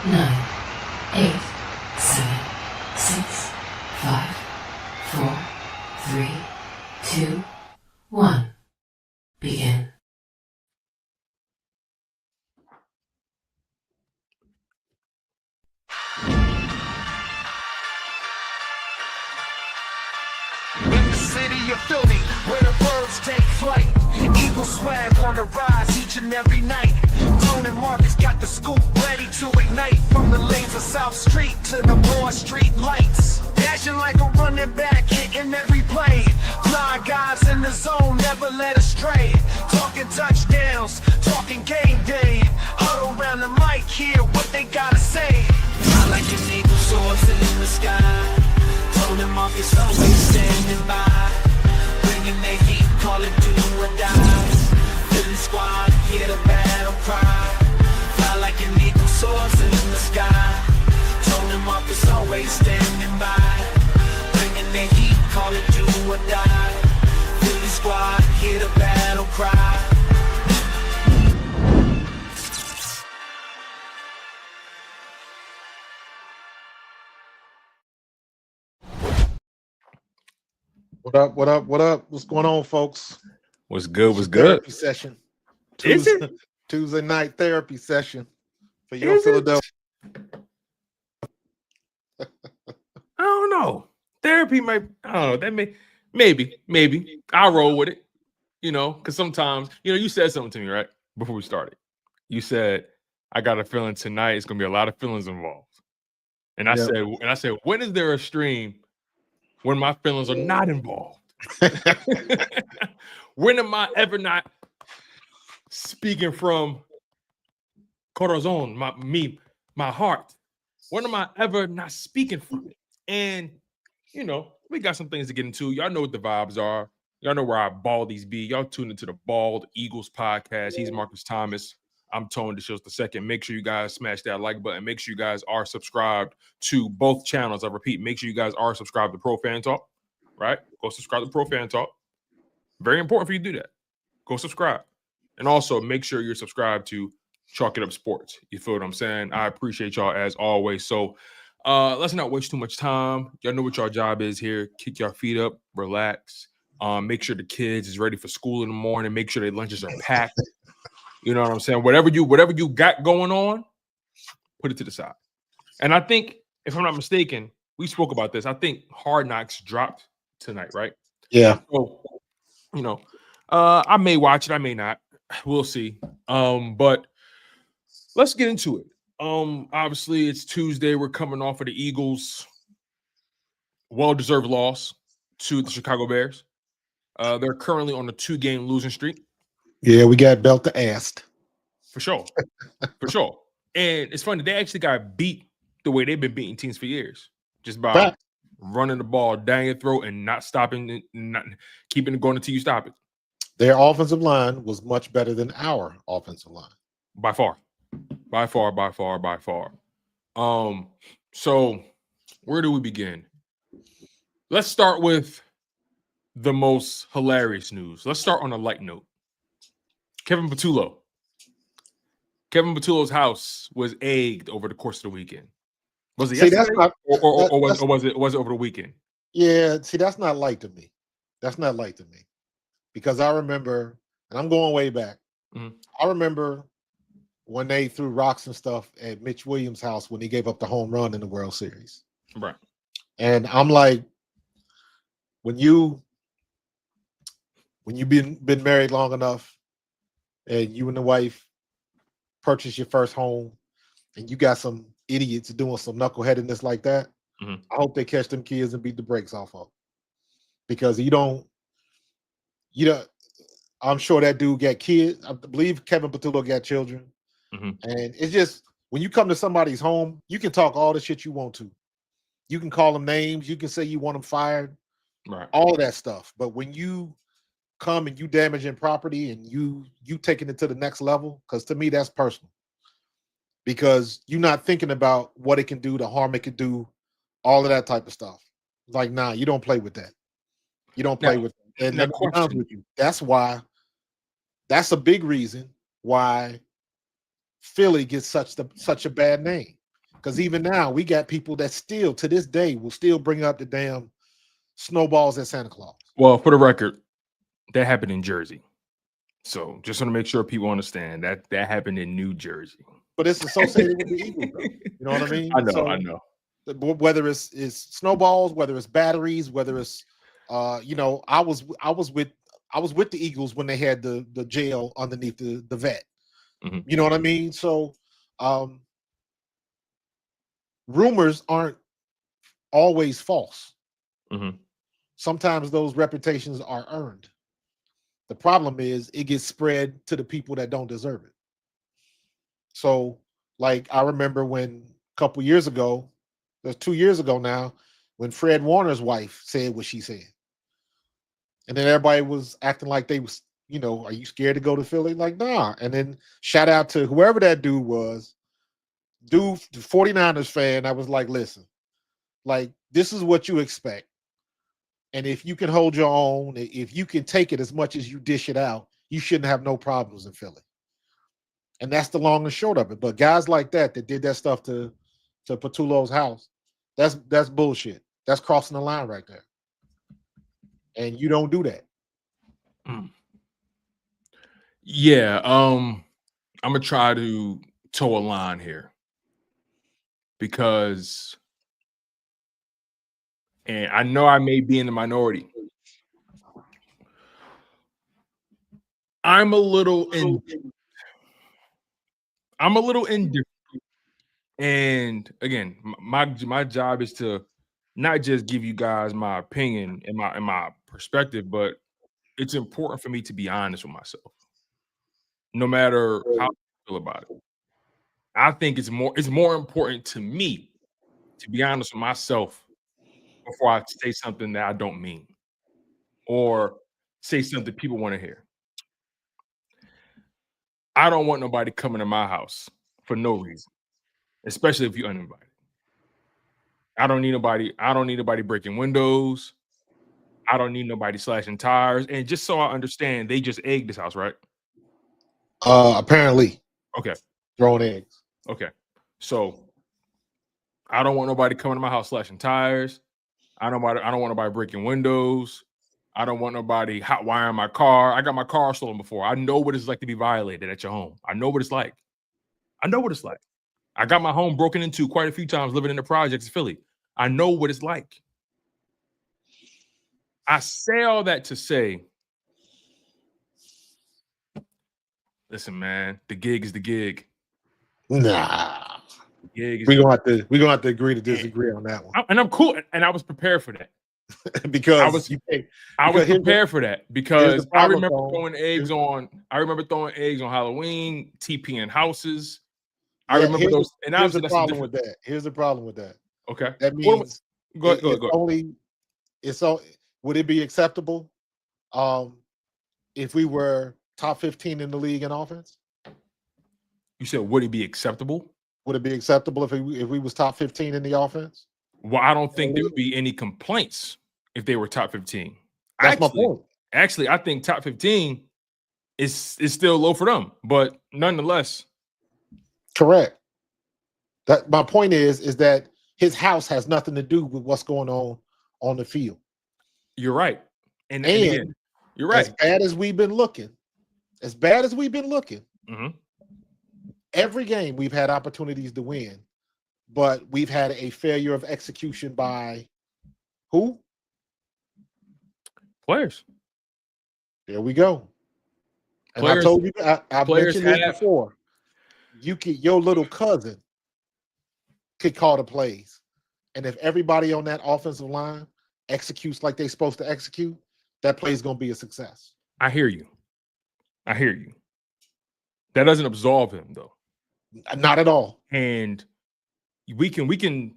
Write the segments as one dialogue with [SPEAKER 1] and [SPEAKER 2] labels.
[SPEAKER 1] 9, 8, 7, 6, 5, 4, 3, 2, 1. Begin.
[SPEAKER 2] In the city of Philly, where the birds take flight, Eagle swag on the rise each and every night. Tone and Markus got the scoop ready to ignite. From the lanes of South Street to the Broad Street lights, dashing like a running back, hitting every play. Fly guys in the zone, never led astray. Talking touchdowns, talking game day. Huddle around the mic, hear what they gotta say. I like an eagle soaring in the sky. Tone and Markus always standing by, bringing their heat, call it do or die. Philly squad, hear the battle cry. Fly like an eagle soaring in the sky. Tone and Markus always standing by, bringing their heat, call it do or die. Philly squad, hear the battle cry.
[SPEAKER 3] What up? What up? What up? What's going on, folks?
[SPEAKER 4] What's good? What's
[SPEAKER 3] Therapy
[SPEAKER 4] good?
[SPEAKER 3] session.
[SPEAKER 4] Is it?
[SPEAKER 3] Tuesday night therapy session for your
[SPEAKER 4] Is it?
[SPEAKER 3] Philadelphia.
[SPEAKER 4] I don't know. Therapy might. I don't know. That maybe. I'll roll with it. You know, because sometimes, you said something to me right before we started. You said, "I got a feeling tonight it's gonna be a lot of feelings involved." And I
[SPEAKER 3] Yep.
[SPEAKER 4] said, when is there a stream when my feelings are not involved? When am I ever not speaking from corazon, my heart? When am I ever not speaking from it? And we got some things to get into. Y'all know what the vibes are. Y'all know where our baldies be. Y'all tune into the Bald Eagles podcast. He's Markus Thomas. I'm Tone DeShields the second. Make sure you guys smash that like button. Make sure you guys are subscribed to both channels. I repeat, make sure you guys are subscribed to Pro Fan Talk. Right? Go subscribe to Pro Fan Talk. Very important for you to do that. Go subscribe. And also make sure you're subscribed to Chalk It Up Sports. You feel what I'm saying? I appreciate y'all as always. So let's not waste too much time. Y'all know what your job is here. Kick your feet up, relax. Make sure the kids is ready for school in the morning. Make sure their lunches are packed. You know what I'm saying? Whatever you got going on, put it to the side. And I think, if I'm not mistaken, we spoke about this. I think Hard Knocks dropped tonight, right?
[SPEAKER 3] Yeah.
[SPEAKER 4] So, I may watch it, I may not. We'll see. But let's get into it. Obviously, it's Tuesday. We're coming off of the Eagles' well-deserved loss to the Chicago Bears. They're currently on a 2-game losing streak.
[SPEAKER 3] Yeah, we got belt to ass.
[SPEAKER 4] For sure. For sure. And it's funny, they actually got beat the way they've been beating teams for years. Just by running the ball down your throat and not stopping it, not keeping it going until you stop it.
[SPEAKER 3] Their offensive line was much better than our offensive line.
[SPEAKER 4] By far. So where do we begin? Let's start with the most hilarious news. Let's start on a light note. Kevin Patullo's house was egged over the course of the weekend. Was it yesterday? Or was it over the weekend?
[SPEAKER 3] Yeah, see, that's not light to me. Because I remember, and I'm going way back.
[SPEAKER 4] Mm-hmm.
[SPEAKER 3] I remember when they threw rocks and stuff at Mitch Williams' house when he gave up the home run in the World Series.
[SPEAKER 4] Right.
[SPEAKER 3] And I'm like, when you've been married long enough and you and the wife purchase your first home and you got some idiots doing some knuckleheadedness like that, I hope they catch them kids and beat the brakes off of them. Because I'm sure that dude got kids. I believe Kevin Patullo got children.
[SPEAKER 4] Mm-hmm.
[SPEAKER 3] And it's just, when you come to somebody's home, you can talk all the shit you want to. You can call them names. You can say you want them fired.
[SPEAKER 4] Right.
[SPEAKER 3] All of that stuff. But when you come and you damaging property and you taking it to the next level, because to me, that's personal. Because you're not thinking about what it can do, the harm it could do, all of that type of stuff. Like, nah, you don't play with that. You don't play with it. And let me be honest with you, that's a big reason why Philly gets such a bad name. Because even now, we got people that still, to this day, will still bring up the damn snowballs at Santa Claus.
[SPEAKER 4] Well, for the record, that happened in Jersey. So just want to make sure people understand that happened in New Jersey.
[SPEAKER 3] But it's associated with the Eagles, though. You know what I mean?
[SPEAKER 4] I know.
[SPEAKER 3] Whether it's snowballs, whether it's batteries, whether it's I was with the Eagles when they had the jail underneath the vet.
[SPEAKER 4] Mm-hmm.
[SPEAKER 3] You know what I mean? So rumors aren't always false.
[SPEAKER 4] Mm-hmm.
[SPEAKER 3] Sometimes those reputations are earned. The problem is it gets spread to the people that don't deserve it. So, like, I remember when a couple years ago, that's 2 years ago now, when Fred Warner's wife said what she said. And then everybody was acting like they was, are you scared to go to Philly? Like, nah. And then shout out to whoever that dude was, the 49ers fan. I was like, listen, like, this is what you expect. And if you can hold your own, if you can take it as much as you dish it out, you shouldn't have no problems in Philly. And that's the long and short of it. But guys like that did that stuff to Patullo's house, that's bullshit. That's crossing the line right there. And you don't do that.
[SPEAKER 4] Yeah, I'm gonna try to toe a line here because, and I know I may be in the minority. I'm a little indifferent. And again, my job is to not just give you guys my opinion and my perspective, but it's important for me to be honest with myself, no matter how I feel about it. I think it's more important to me to be honest with myself before I say something that I don't mean or say something people want to hear. I don't want nobody coming to my house for no reason, especially if you're uninvited. I don't need nobody breaking windows. I don't need nobody slashing tires. And just so I understand, they just egged this house, right?
[SPEAKER 3] Apparently.
[SPEAKER 4] Okay.
[SPEAKER 3] Throwing eggs.
[SPEAKER 4] Okay. So I don't want nobody coming to my house slashing tires. I don't want nobody breaking windows. I don't want nobody hot wiring my car. I got my car stolen before. I know what it's like to be violated at your home. I know what it's like. I got my home broken into quite a few times living in the projects in Philly. I know what it's like. I say all that to say, listen, man, the gig is the gig.
[SPEAKER 3] Nah.
[SPEAKER 4] We're
[SPEAKER 3] gonna have to agree to disagree on that one.
[SPEAKER 4] And I'm cool. And I was prepared for that.
[SPEAKER 3] Because
[SPEAKER 4] I was prepared for that because I remember throwing eggs on Halloween, TPing houses. I remember those. And
[SPEAKER 3] here's the problem with that. Here's the problem with that.
[SPEAKER 4] Okay.
[SPEAKER 3] That means
[SPEAKER 4] go ahead.
[SPEAKER 3] Would it be acceptable if we were top 15 in the league in offense?
[SPEAKER 4] You said, would it be acceptable?
[SPEAKER 3] Would it be acceptable if we was top 15 in the offense?
[SPEAKER 4] Well, I don't think there would be any complaints if they were top 15.
[SPEAKER 3] That's my point.
[SPEAKER 4] Actually, I think top 15 is still low for them, but nonetheless.
[SPEAKER 3] Correct. That my point is that his house has nothing to do with what's going on the field.
[SPEAKER 4] You're right. And again, you're right.
[SPEAKER 3] As bad as we've been looking,
[SPEAKER 4] mm-hmm.
[SPEAKER 3] Every game we've had opportunities to win, but we've had a failure of execution by who?
[SPEAKER 4] Players.
[SPEAKER 3] There we go. And I told you, I've mentioned this before. Your little cousin could call the plays. And if everybody on that offensive line executes like they're supposed to execute, that play is going to be a success.
[SPEAKER 4] I hear you. That doesn't absolve him, though.
[SPEAKER 3] Not at all.
[SPEAKER 4] And we can.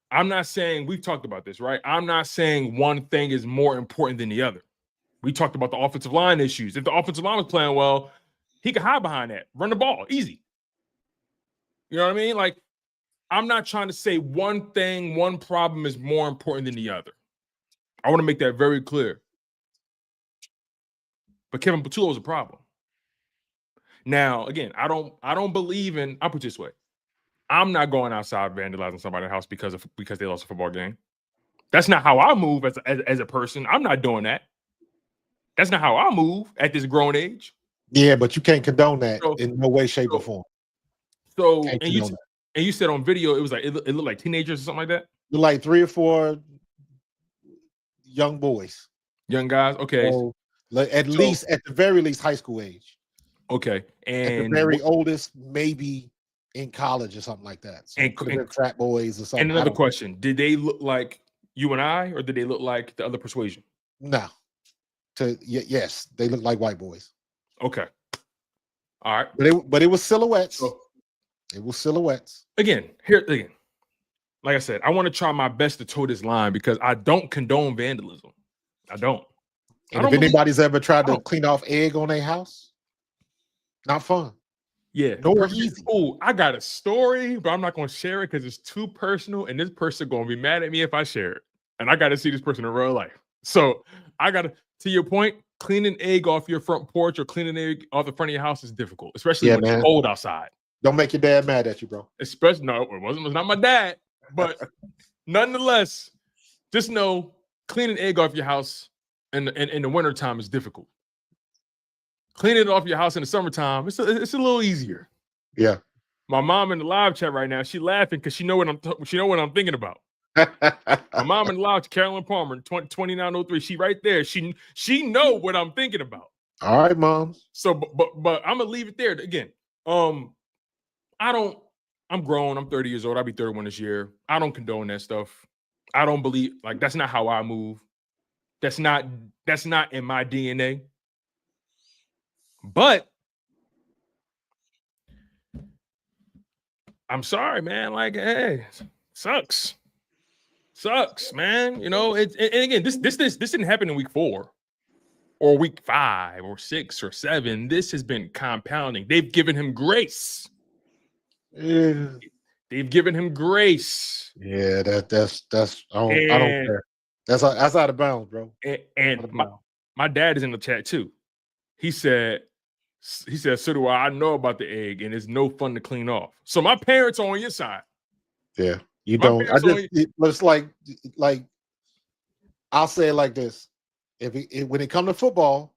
[SPEAKER 4] I'm not saying, we've talked about this, right? I'm not saying one thing is more important than the other. We talked about the offensive line issues. If the offensive line was playing well, he could hide behind that, run the ball, easy. You know what I mean? Like, I'm not trying to say one problem is more important than the other. I want to make that very clear. But Kevin Patullo is a problem. Now, again, I don't believe in, I'll put it this way. I'm not going outside vandalizing somebody's house because they lost a football game. That's not how I move as a person. I'm not doing that. That's not how I move at this grown age.
[SPEAKER 3] Yeah, but you can't condone that
[SPEAKER 4] So-
[SPEAKER 3] in no way, shape, or form.
[SPEAKER 4] So
[SPEAKER 3] Can't
[SPEAKER 4] and
[SPEAKER 3] condone
[SPEAKER 4] you said on video it was like it looked like teenagers or something like that.
[SPEAKER 3] They're like 3 or 4 young boys.
[SPEAKER 4] Young guys. Okay.
[SPEAKER 3] So, like, at the very least, high school age.
[SPEAKER 4] Okay.
[SPEAKER 3] At the
[SPEAKER 4] And
[SPEAKER 3] very oldest, maybe in college or something like that. So it could have been frat boys or something.
[SPEAKER 4] And another question: did they look like you and I, or did they look like the other persuasion?
[SPEAKER 3] No. Yes, they look like white boys.
[SPEAKER 4] Okay. All right.
[SPEAKER 3] But it was silhouettes.
[SPEAKER 4] So,
[SPEAKER 3] It was silhouettes.
[SPEAKER 4] again, like I said, I want to try my best to toe this line because I don't condone vandalism. I don't.
[SPEAKER 3] And if anybody's ever tried to clean off egg on their house, not fun.
[SPEAKER 4] Yeah.
[SPEAKER 3] Nor easy.
[SPEAKER 4] Oh, I got a story, but I'm not going to share it because it's too personal, and this person going to be mad at me if I share it. And I got to see this person in real life. So I got to your point, cleaning egg off your front porch or cleaning egg off the front of your house is difficult, especially when it's cold outside.
[SPEAKER 3] Don't make your dad mad at you, bro.
[SPEAKER 4] Especially, no, it was not my dad, but nonetheless, just know cleaning egg off your house in the wintertime is difficult. Cleaning it off your house in the summertime, it's a little easier.
[SPEAKER 3] Yeah.
[SPEAKER 4] My mom in the live chat right now, she laughing because she know what I'm thinking about. My mom in the live, Carolyn Palmer, 2903. She right there. She know what I'm thinking about.
[SPEAKER 3] All right, mom.
[SPEAKER 4] So, but I'm gonna leave it there again. I'm grown. I'm 30 years old. I'll be 31 this year. I don't condone that stuff. I don't believe, like, that's not how I move. That's not in my DNA. But I'm sorry, man. Like, hey, sucks, man. You know, and again, this didn't happen in week 4 or week 5 or 6 or 7. This has been compounding. They've given him grace.
[SPEAKER 3] Yeah.
[SPEAKER 4] They've given him grace.
[SPEAKER 3] Yeah, that's I don't care. That's out of bounds, bro.
[SPEAKER 4] And my dad is in the chat too. He said, so do I. I know about the egg, and it's no fun to clean off. So my parents are on your side.
[SPEAKER 3] Yeah, you don't. It's like I'll say it like this: when it comes to football,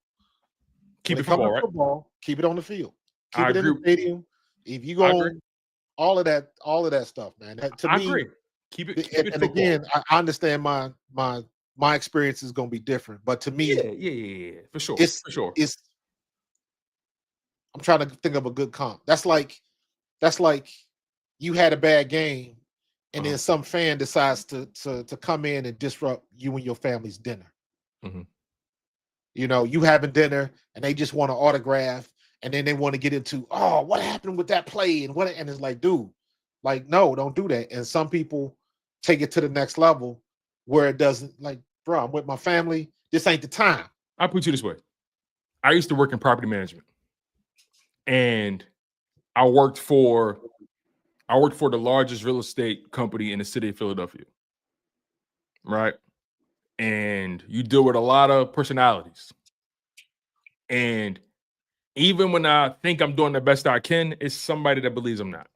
[SPEAKER 4] keep it football, right?
[SPEAKER 3] Keep it on the field. Keep it in the stadium. If you go, all of that stuff, man.
[SPEAKER 4] I agree. Keep it.
[SPEAKER 3] And again, I understand my experience is going to be different, but to me,
[SPEAKER 4] yeah, for sure,
[SPEAKER 3] I'm trying to think of a good comp. That's like you had a bad game, and then some fan decides to come in and disrupt you and your family's dinner.
[SPEAKER 4] Mm-hmm.
[SPEAKER 3] You know, you having dinner, and they just want an autograph, and then they want to get into, oh, what happened with that play, and it's like, dude, like, no, don't do that. And some people take it to the next level where it doesn't, like, bro, I'm with my family. This ain't the time.
[SPEAKER 4] I'll put you this way. I used to work in property management. And I worked for the largest real estate company in the city of Philadelphia. Right? And you deal with a lot of personalities. And even when I think I'm doing the best I can, it's somebody that believes I'm not.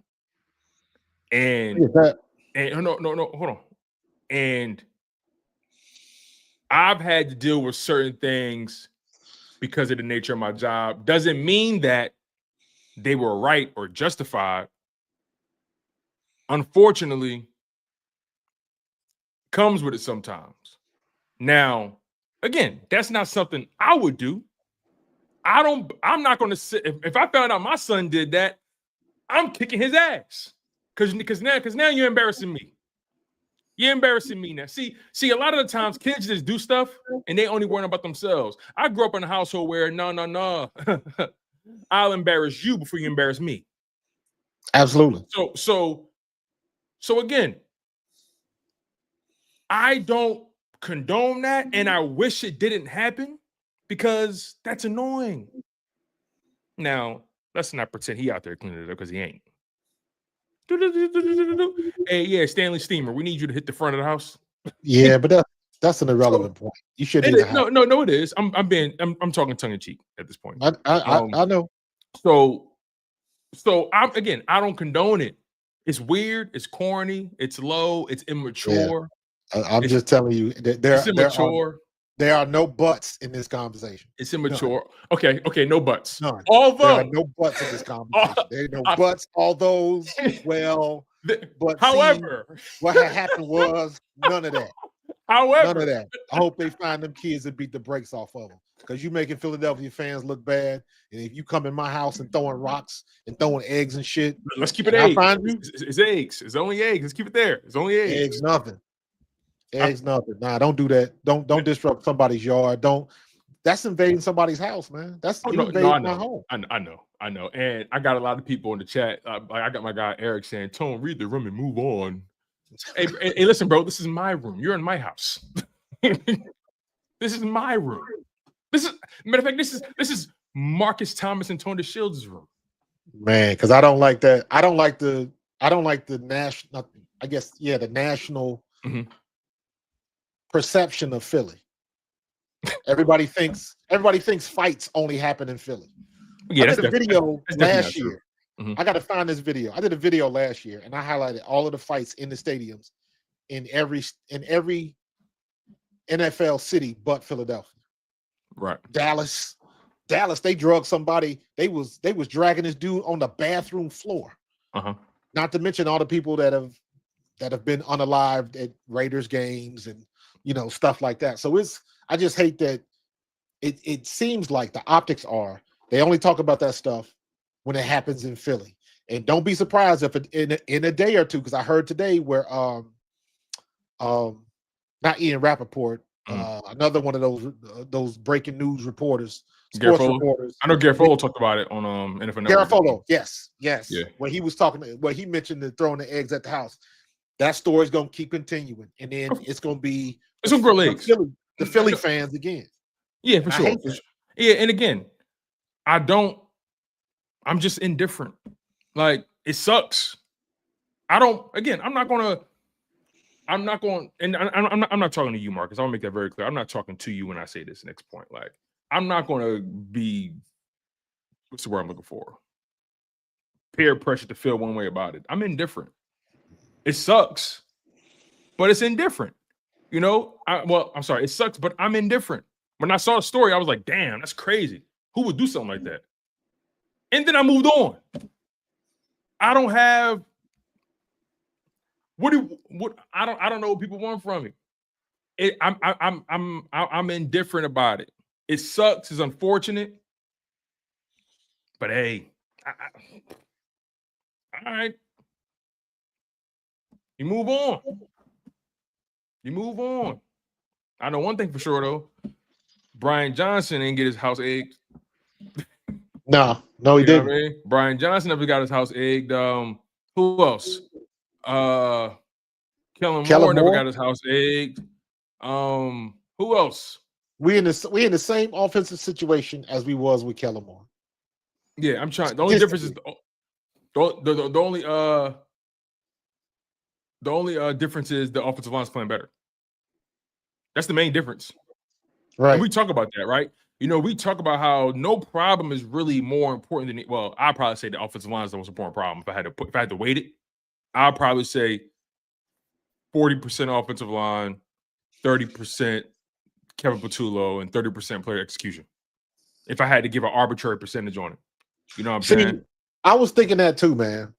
[SPEAKER 4] And no, hold on. And I've had to deal with certain things because of the nature of my job. Doesn't mean that they were right or justified. Unfortunately, comes with it sometimes. Now, again, that's not something I would do. I'm not going to sit. If I found out my son did that, I'm kicking his ass. Because now you're embarrassing me. You're embarrassing me now. See, a lot of the times kids just do stuff and they only worry about themselves. I grew up in a household where no. I'll embarrass you before you embarrass me.
[SPEAKER 3] Absolutely.
[SPEAKER 4] So again, I don't condone that, and I wish it didn't happen because that's annoying. Now, let's not pretend he out there cleaning it up because he ain't. Hey, yeah, Stanley Steamer, we need you to hit the front of the house.
[SPEAKER 3] Yeah, but that's an irrelevant point. You shouldn't even have.
[SPEAKER 4] No, it is. I'm talking tongue in cheek at this point.
[SPEAKER 3] I know.
[SPEAKER 4] So I don't condone it, It's weird. It's corny. It's low. It's immature.
[SPEAKER 3] I'm just telling you that
[SPEAKER 4] It's immature.
[SPEAKER 3] there are no buts in this conversation.
[SPEAKER 4] It's immature. Okay, no buts.
[SPEAKER 3] None.
[SPEAKER 4] Although
[SPEAKER 3] There are no buts in this conversation. There are no buts. All those, well, but
[SPEAKER 4] however,
[SPEAKER 3] what had happened was none of that.
[SPEAKER 4] However,
[SPEAKER 3] None of that. I hope they find them kids and beat the brakes off of them, because you making Philadelphia fans look bad. And if you come in my house and throwing rocks and throwing eggs and shit,
[SPEAKER 4] let's keep it eggs. It's eggs. It's only eggs. Let's keep it there. It's only eggs.
[SPEAKER 3] Eggs nothing. Eggs nothing. Nah, don't do that. Don't disrupt somebody's yard. That's invading somebody's house, man. That's invading my home.
[SPEAKER 4] I know. And I got a lot of people in the chat. I got my guy Eric saying, "Tone, read the room and move on." Hey, listen, bro. This is my room. You're in my house. This is my room. Matter of fact, this is Markus Thomas and Tone DeShields' room.
[SPEAKER 3] Man, because I don't like that. I don't like the national. I guess the national perception of Philly. Everybody thinks fights only happen in Philly.
[SPEAKER 4] Yeah,
[SPEAKER 3] I did a video last year.
[SPEAKER 4] Mm-hmm.
[SPEAKER 3] I got to find this video. I did a video last year, and I highlighted all of the fights in the stadiums in every NFL city but Philadelphia.
[SPEAKER 4] Right.
[SPEAKER 3] Dallas, they drugged somebody. They was dragging this dude on the bathroom floor. Not to mention all the people that have been unalived at Raiders games and stuff like that. So I just hate that it seems like the optics are they only talk about that stuff when it happens in Philly. And don't be surprised if in a day or two, because I heard today where not Ian Rappaport, another one of those breaking news reporters, sports reporters.
[SPEAKER 4] I know Garofalo talked about it on NFL.
[SPEAKER 3] Garofalo, yes.
[SPEAKER 4] Yeah.
[SPEAKER 3] When he was talking, where he mentioned the throwing the eggs at the house. That story's gonna keep continuing, and then it's gonna be
[SPEAKER 4] some grow eggs.
[SPEAKER 3] The Philly fans again.
[SPEAKER 4] Yeah, for sure. Yeah, and again, I'm just indifferent. Like, it sucks. I'm not going, and I'm not talking to you, Marcus. I'll make that very clear. I'm not talking to you when I say this next point. Like, I'm not going to be, what's the word I'm looking for? Peer pressure to feel one way about it. I'm indifferent. It sucks, but it's indifferent. I'm sorry, it sucks, but I'm indifferent. When I saw the story, I was like, damn, that's crazy. Who would do something like that? And then I moved on. I don't have I don't know what people want from me. I'm indifferent about it. It sucks, it's unfortunate. But hey, all right. You move on. I know one thing for sure though. Brian Johnson didn't get his house egged.
[SPEAKER 3] No, he didn't.
[SPEAKER 4] I mean? Brian Johnson never got his house egged. Who else? Kellen Moore never got his house egged. Who else?
[SPEAKER 3] We in the same offensive situation as we was with Kellen Moore.
[SPEAKER 4] Yeah, I'm trying. The only difference is the only difference is the offensive line's playing better. That's the main difference.
[SPEAKER 3] Right.
[SPEAKER 4] And we talk about that, right? We talk about how no problem is really more important than I'd probably say the offensive line is the most important problem. If I had to weight it, I'd probably say 40% offensive line, 30% Kevin Patullo, and 30% player execution. If I had to give an arbitrary percentage on it. You know what I'm saying?
[SPEAKER 3] I was thinking that too, man.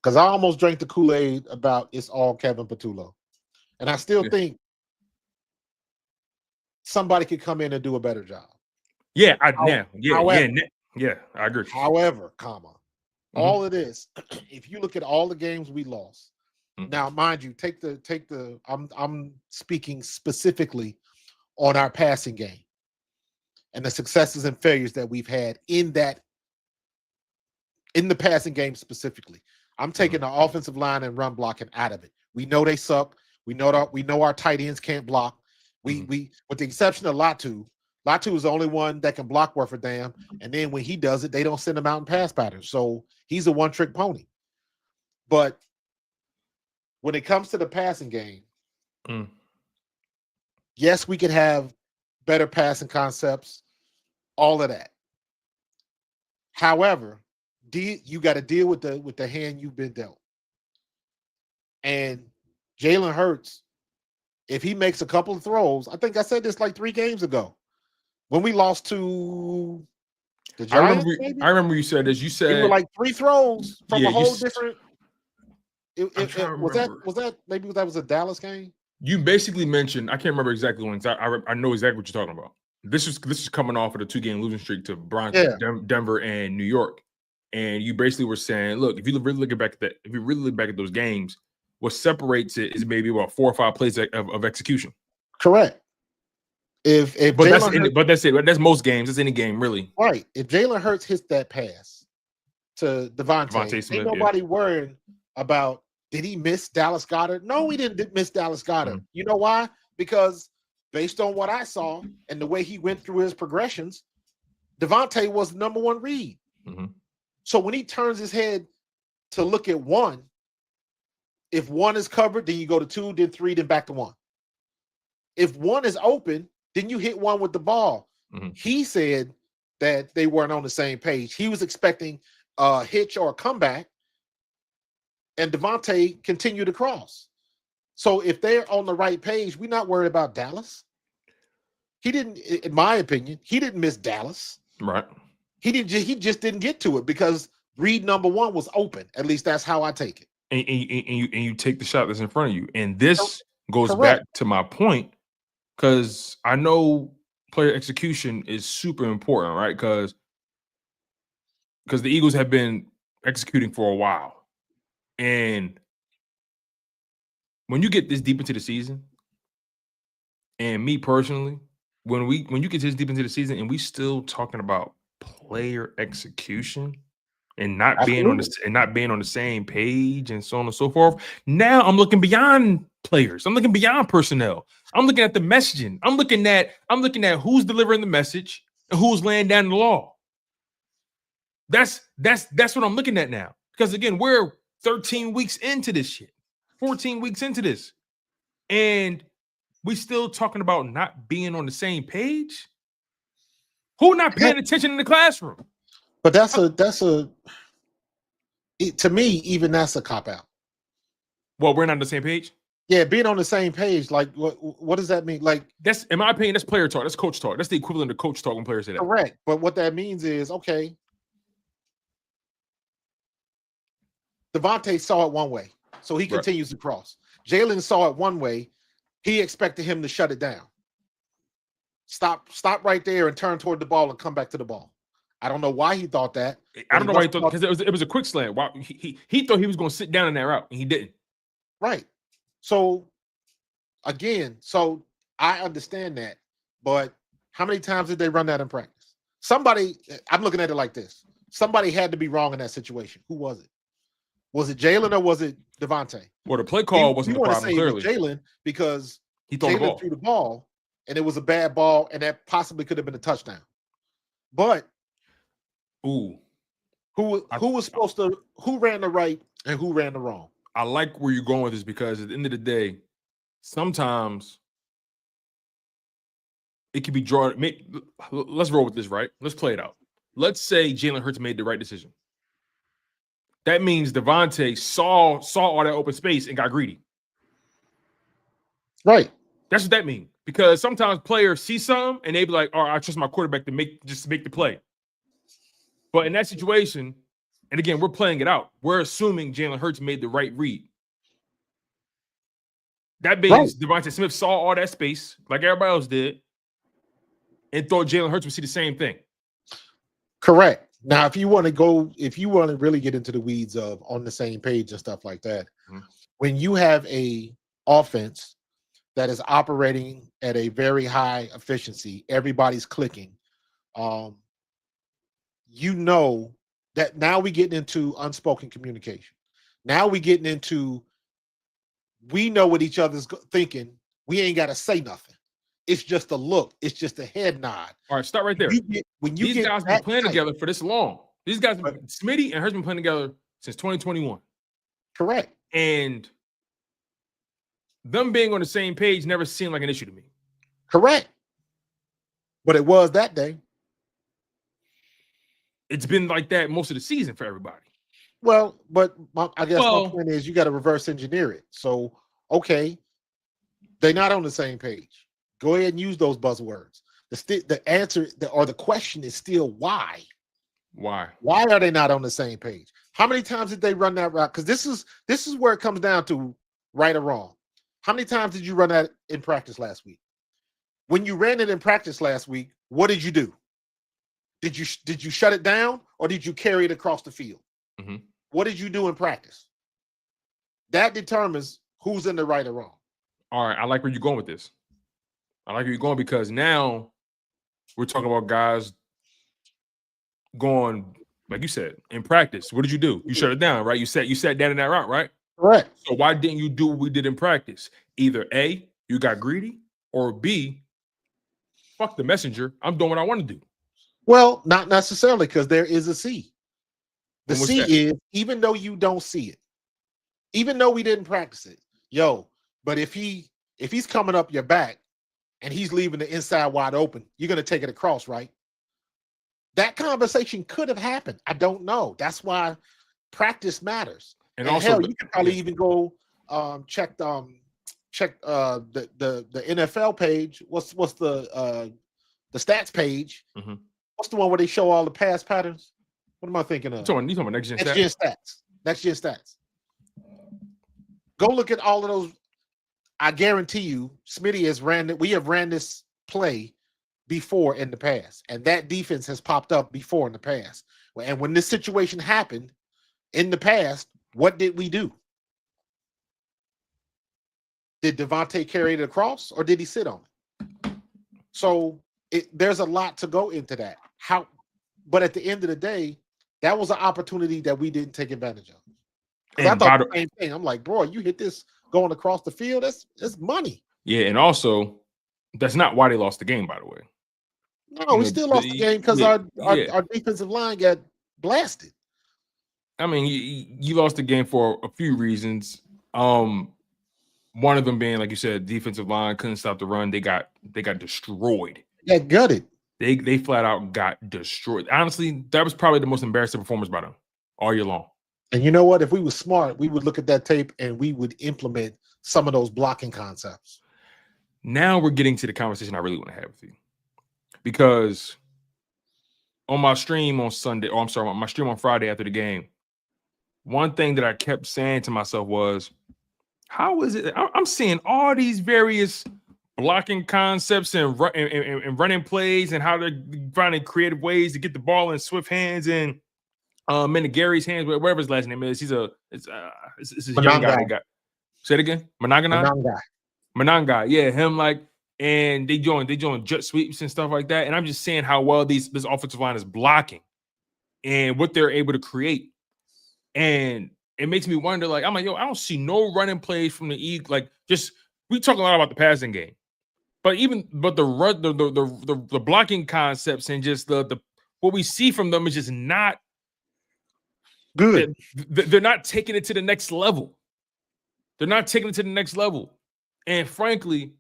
[SPEAKER 3] Because I almost drank the Kool-Aid about it's all Kevin Patullo. And I still think somebody could come in and do a better job.
[SPEAKER 4] Yeah, I agree.
[SPEAKER 3] However, all of this, if you look at all the games we lost, now mind you, take the I'm speaking specifically on our passing game and the successes and failures that we've had in the passing game specifically. I'm taking the offensive line and run blocking out of it. We know they suck. We know our tight ends can't block. We with the exception of Latu is the only one that can block worth a damn. And then when he does it, they don't send him out in pass patterns. So he's a one-trick pony. But when it comes to the passing game, yes, we could have better passing concepts, all of that. However, you got to deal with the hand you've been dealt. And Jalen Hurts, if he makes a couple of throws, I think I said this like 3 games ago when we lost to the Giants.
[SPEAKER 4] I remember you said this. You
[SPEAKER 3] They
[SPEAKER 4] said
[SPEAKER 3] were like 3 throws from
[SPEAKER 4] Yeah,
[SPEAKER 3] a
[SPEAKER 4] you
[SPEAKER 3] whole
[SPEAKER 4] s-
[SPEAKER 3] different.
[SPEAKER 4] I'm trying to remember.
[SPEAKER 3] Was that maybe that was a Dallas game?
[SPEAKER 4] You basically mentioned, I can't remember exactly when. I know exactly what you're talking about. This is coming off of the 2-game losing streak to
[SPEAKER 3] Yeah.
[SPEAKER 4] Denver and New York, and you basically were saying, look, if you really look back at that, if you really look back at those games, what separates it is maybe about 4 or 5 plays of execution.
[SPEAKER 3] Correct.
[SPEAKER 4] But that's it. That's most games. That's any game really.
[SPEAKER 3] Right. If Jalen Hurts hits that pass to Devontae
[SPEAKER 4] Smith,
[SPEAKER 3] ain't nobody worrying about did he miss Dallas Goedert? No, he didn't miss Dallas Goedert.
[SPEAKER 4] Mhm.
[SPEAKER 3] You know why? Because based on what I saw and the way he went through his progressions, Devontae was the number 1 read.
[SPEAKER 4] Mhm.
[SPEAKER 3] So when he turns his head to look at 1, if 1 is covered, then you go to 2, then 3, then back to 1. If 1 is open, then you hit 1 with the ball.
[SPEAKER 4] Mhm.
[SPEAKER 3] He said that they weren't on the same page. He was expecting a hitch or a comeback, and Devontae continued to cross. So if they're on the right page, we're not worried about Dallas. He didn't, in my opinion, he didn't miss Dallas.
[SPEAKER 4] Right.
[SPEAKER 3] He just didn't get to it because read number 1 was open. At least that's how I take it.
[SPEAKER 4] And you take the shot that's in front of you. And this goes
[SPEAKER 3] Correct.
[SPEAKER 4] back to my point, because I know player execution is super important, right? Because the Eagles have been executing for a while. And when you get this deep into the season, and me personally, when you get this deep into the season and we still talking about player execution and not being on the same page and so on and so forth, now I'm looking beyond players. I'm looking beyond personnel. I'm looking at the messaging. I'm looking at who's delivering the message and who's laying down the law. That's what I'm looking at now. Because again, we're 13 weeks into this shit, 14 weeks into this, and we still talking about not being on the same page. Who not paying attention in the classroom?
[SPEAKER 3] But to me, even that's a cop out.
[SPEAKER 4] Well, we're not on the same page.
[SPEAKER 3] Yeah, being on the same page, like what does that mean? Like,
[SPEAKER 4] that's, in my opinion, that's player talk. That's coach talk. That's the equivalent of coach talk when players say that.
[SPEAKER 3] Correct. But what that means is, okay, Devontae saw it one way, so he continues to cross. Jalen saw it one way. He expected him to shut it down. Stop right there and turn toward the ball and come back to the ball. I don't know why he thought that.
[SPEAKER 4] I don't know why he thought, because it was a quick slant. Why he thought he was going to sit down in that route, and he didn't.
[SPEAKER 3] Right. So again, I understand that, but how many times did they run that in practice? I'm looking at it like this. Somebody had to be wrong in that situation. Who was it? Was it Jalen or was it Devontae?
[SPEAKER 4] Well, the play call wasn't the problem, clearly.
[SPEAKER 3] Jalen, because
[SPEAKER 4] he
[SPEAKER 3] Jalen threw the ball, and it was a bad ball, and that possibly could have been a touchdown. But who ran the right and who ran the wrong?
[SPEAKER 4] I like where you're going with this, because at the end of the day, sometimes it could be drawn. Let's roll with this, right? Let's play it out. Let's say Jalen Hurts made the right decision. That means Devontae saw all that open space and got greedy.
[SPEAKER 3] Right.
[SPEAKER 4] That's what that means. Because sometimes players see something and they be like, "Oh, I trust my quarterback to make the play." But in that situation, and again, we're playing it out. We're assuming Jalen Hurts made the right read. That means Devontae Smith saw all that space, like everybody else did, and thought Jalen Hurts would see the same thing.
[SPEAKER 3] Correct. Now, if you want to really get into the weeds of on the same page and stuff like that, when you have a offense that is operating at a very high efficiency, everybody's clicking. You know that now we getting into unspoken communication. Now we getting into, we know what each other's thinking. We ain't got to say nothing. It's just a look. It's just a head nod.
[SPEAKER 4] All right, start right there. These guys have been playing together for this long. These guys, Smitty and Hurts, been playing together since 2021.
[SPEAKER 3] Correct.
[SPEAKER 4] And them being on the same page never seemed like an issue to me.
[SPEAKER 3] Correct. But it was that day.
[SPEAKER 4] It's been like that most of the season for everybody.
[SPEAKER 3] Well, but I guess my
[SPEAKER 4] Well,
[SPEAKER 3] point is you got to reverse engineer it. So, okay, they're not on the same page. Go ahead and use those buzzwords. The answer or the question is still why.
[SPEAKER 4] why?
[SPEAKER 3] Why are they not on the same page? How many times did they run that route? Because this is where it comes down to right or wrong. How many times did you run that in practice last week? When you ran it in practice last week, what did you do? Did you shut it down or did you carry it across the field?
[SPEAKER 4] Mm-hmm.
[SPEAKER 3] What did you do in practice? That determines who's in the right or wrong.
[SPEAKER 4] All right, I like where you're going with this. I like where you're going because now we're talking about guys going, like you said, in practice. What did you do? You shut it down, right? You sat down in that route, right?
[SPEAKER 3] Correct.
[SPEAKER 4] So why didn't you do what we did in practice? Either A, you got greedy, or B, fuck the messenger. I'm doing what I want to do.
[SPEAKER 3] Well, not necessarily, because there is a C. The
[SPEAKER 4] And what's
[SPEAKER 3] C
[SPEAKER 4] that?
[SPEAKER 3] is, even though you don't see it, even though we didn't practice it, but if he's coming up your back and he's leaving the inside wide open, you're going to take it across, right? That conversation could have happened. I don't know. That's why practice matters.
[SPEAKER 4] And
[SPEAKER 3] And
[SPEAKER 4] also,
[SPEAKER 3] hell, you can probably even go check the NFL page. What's the stats page?
[SPEAKER 4] Mhm.
[SPEAKER 3] What's the one where they show all the pass patterns? What am I thinking of?
[SPEAKER 4] you talking about next gen
[SPEAKER 3] Next gen stats. Next gen stats. Go look at all of those. I guarantee you, Smitty has we have ran this play before in the past, and that defense has popped up before in the past. And when this situation happened in the past, what did we do? Did Devontae carry it across, or did he sit on it? So there's a lot to go into that. But at the end of the day, that was an opportunity that we didn't take advantage of. And I thought the same thing. I'm like, bro, you hit this going across the field. That's money.
[SPEAKER 4] Yeah, and also that's not why they lost the game, by the way.
[SPEAKER 3] No, we still lost the game because our defensive line got blasted.
[SPEAKER 4] I mean, you lost the game for a few reasons. One of them being, like you said, defensive line couldn't stop the run. They got destroyed.
[SPEAKER 3] They got gutted.
[SPEAKER 4] They flat out got destroyed. Honestly, that was probably the most embarrassing performance by them all year long.
[SPEAKER 3] And you know what? If we were smart, we would look at that tape and we would implement some of those blocking concepts.
[SPEAKER 4] Now we're getting to the conversation I really want to have with you. Because on my stream on Sunday, my stream on Friday after the game, one thing that I kept saying to myself was, how is it? I'm seeing all these various blocking concepts and running plays and how they're finding creative ways to get the ball in Swift hands and Gary's hands, whatever his last name is. It's a young guy. They got. Say it again. Manangai. Yeah, him and they doing jet sweeps and stuff like that. And I'm just saying how well this offensive line is blocking and what they're able to create. And it makes me wonder, I don't see no running plays from the Eagles. We talk a lot about the passing game, but the blocking concepts and just the what we see from them is just not
[SPEAKER 3] good.
[SPEAKER 4] They're not taking it to the next level. And frankly,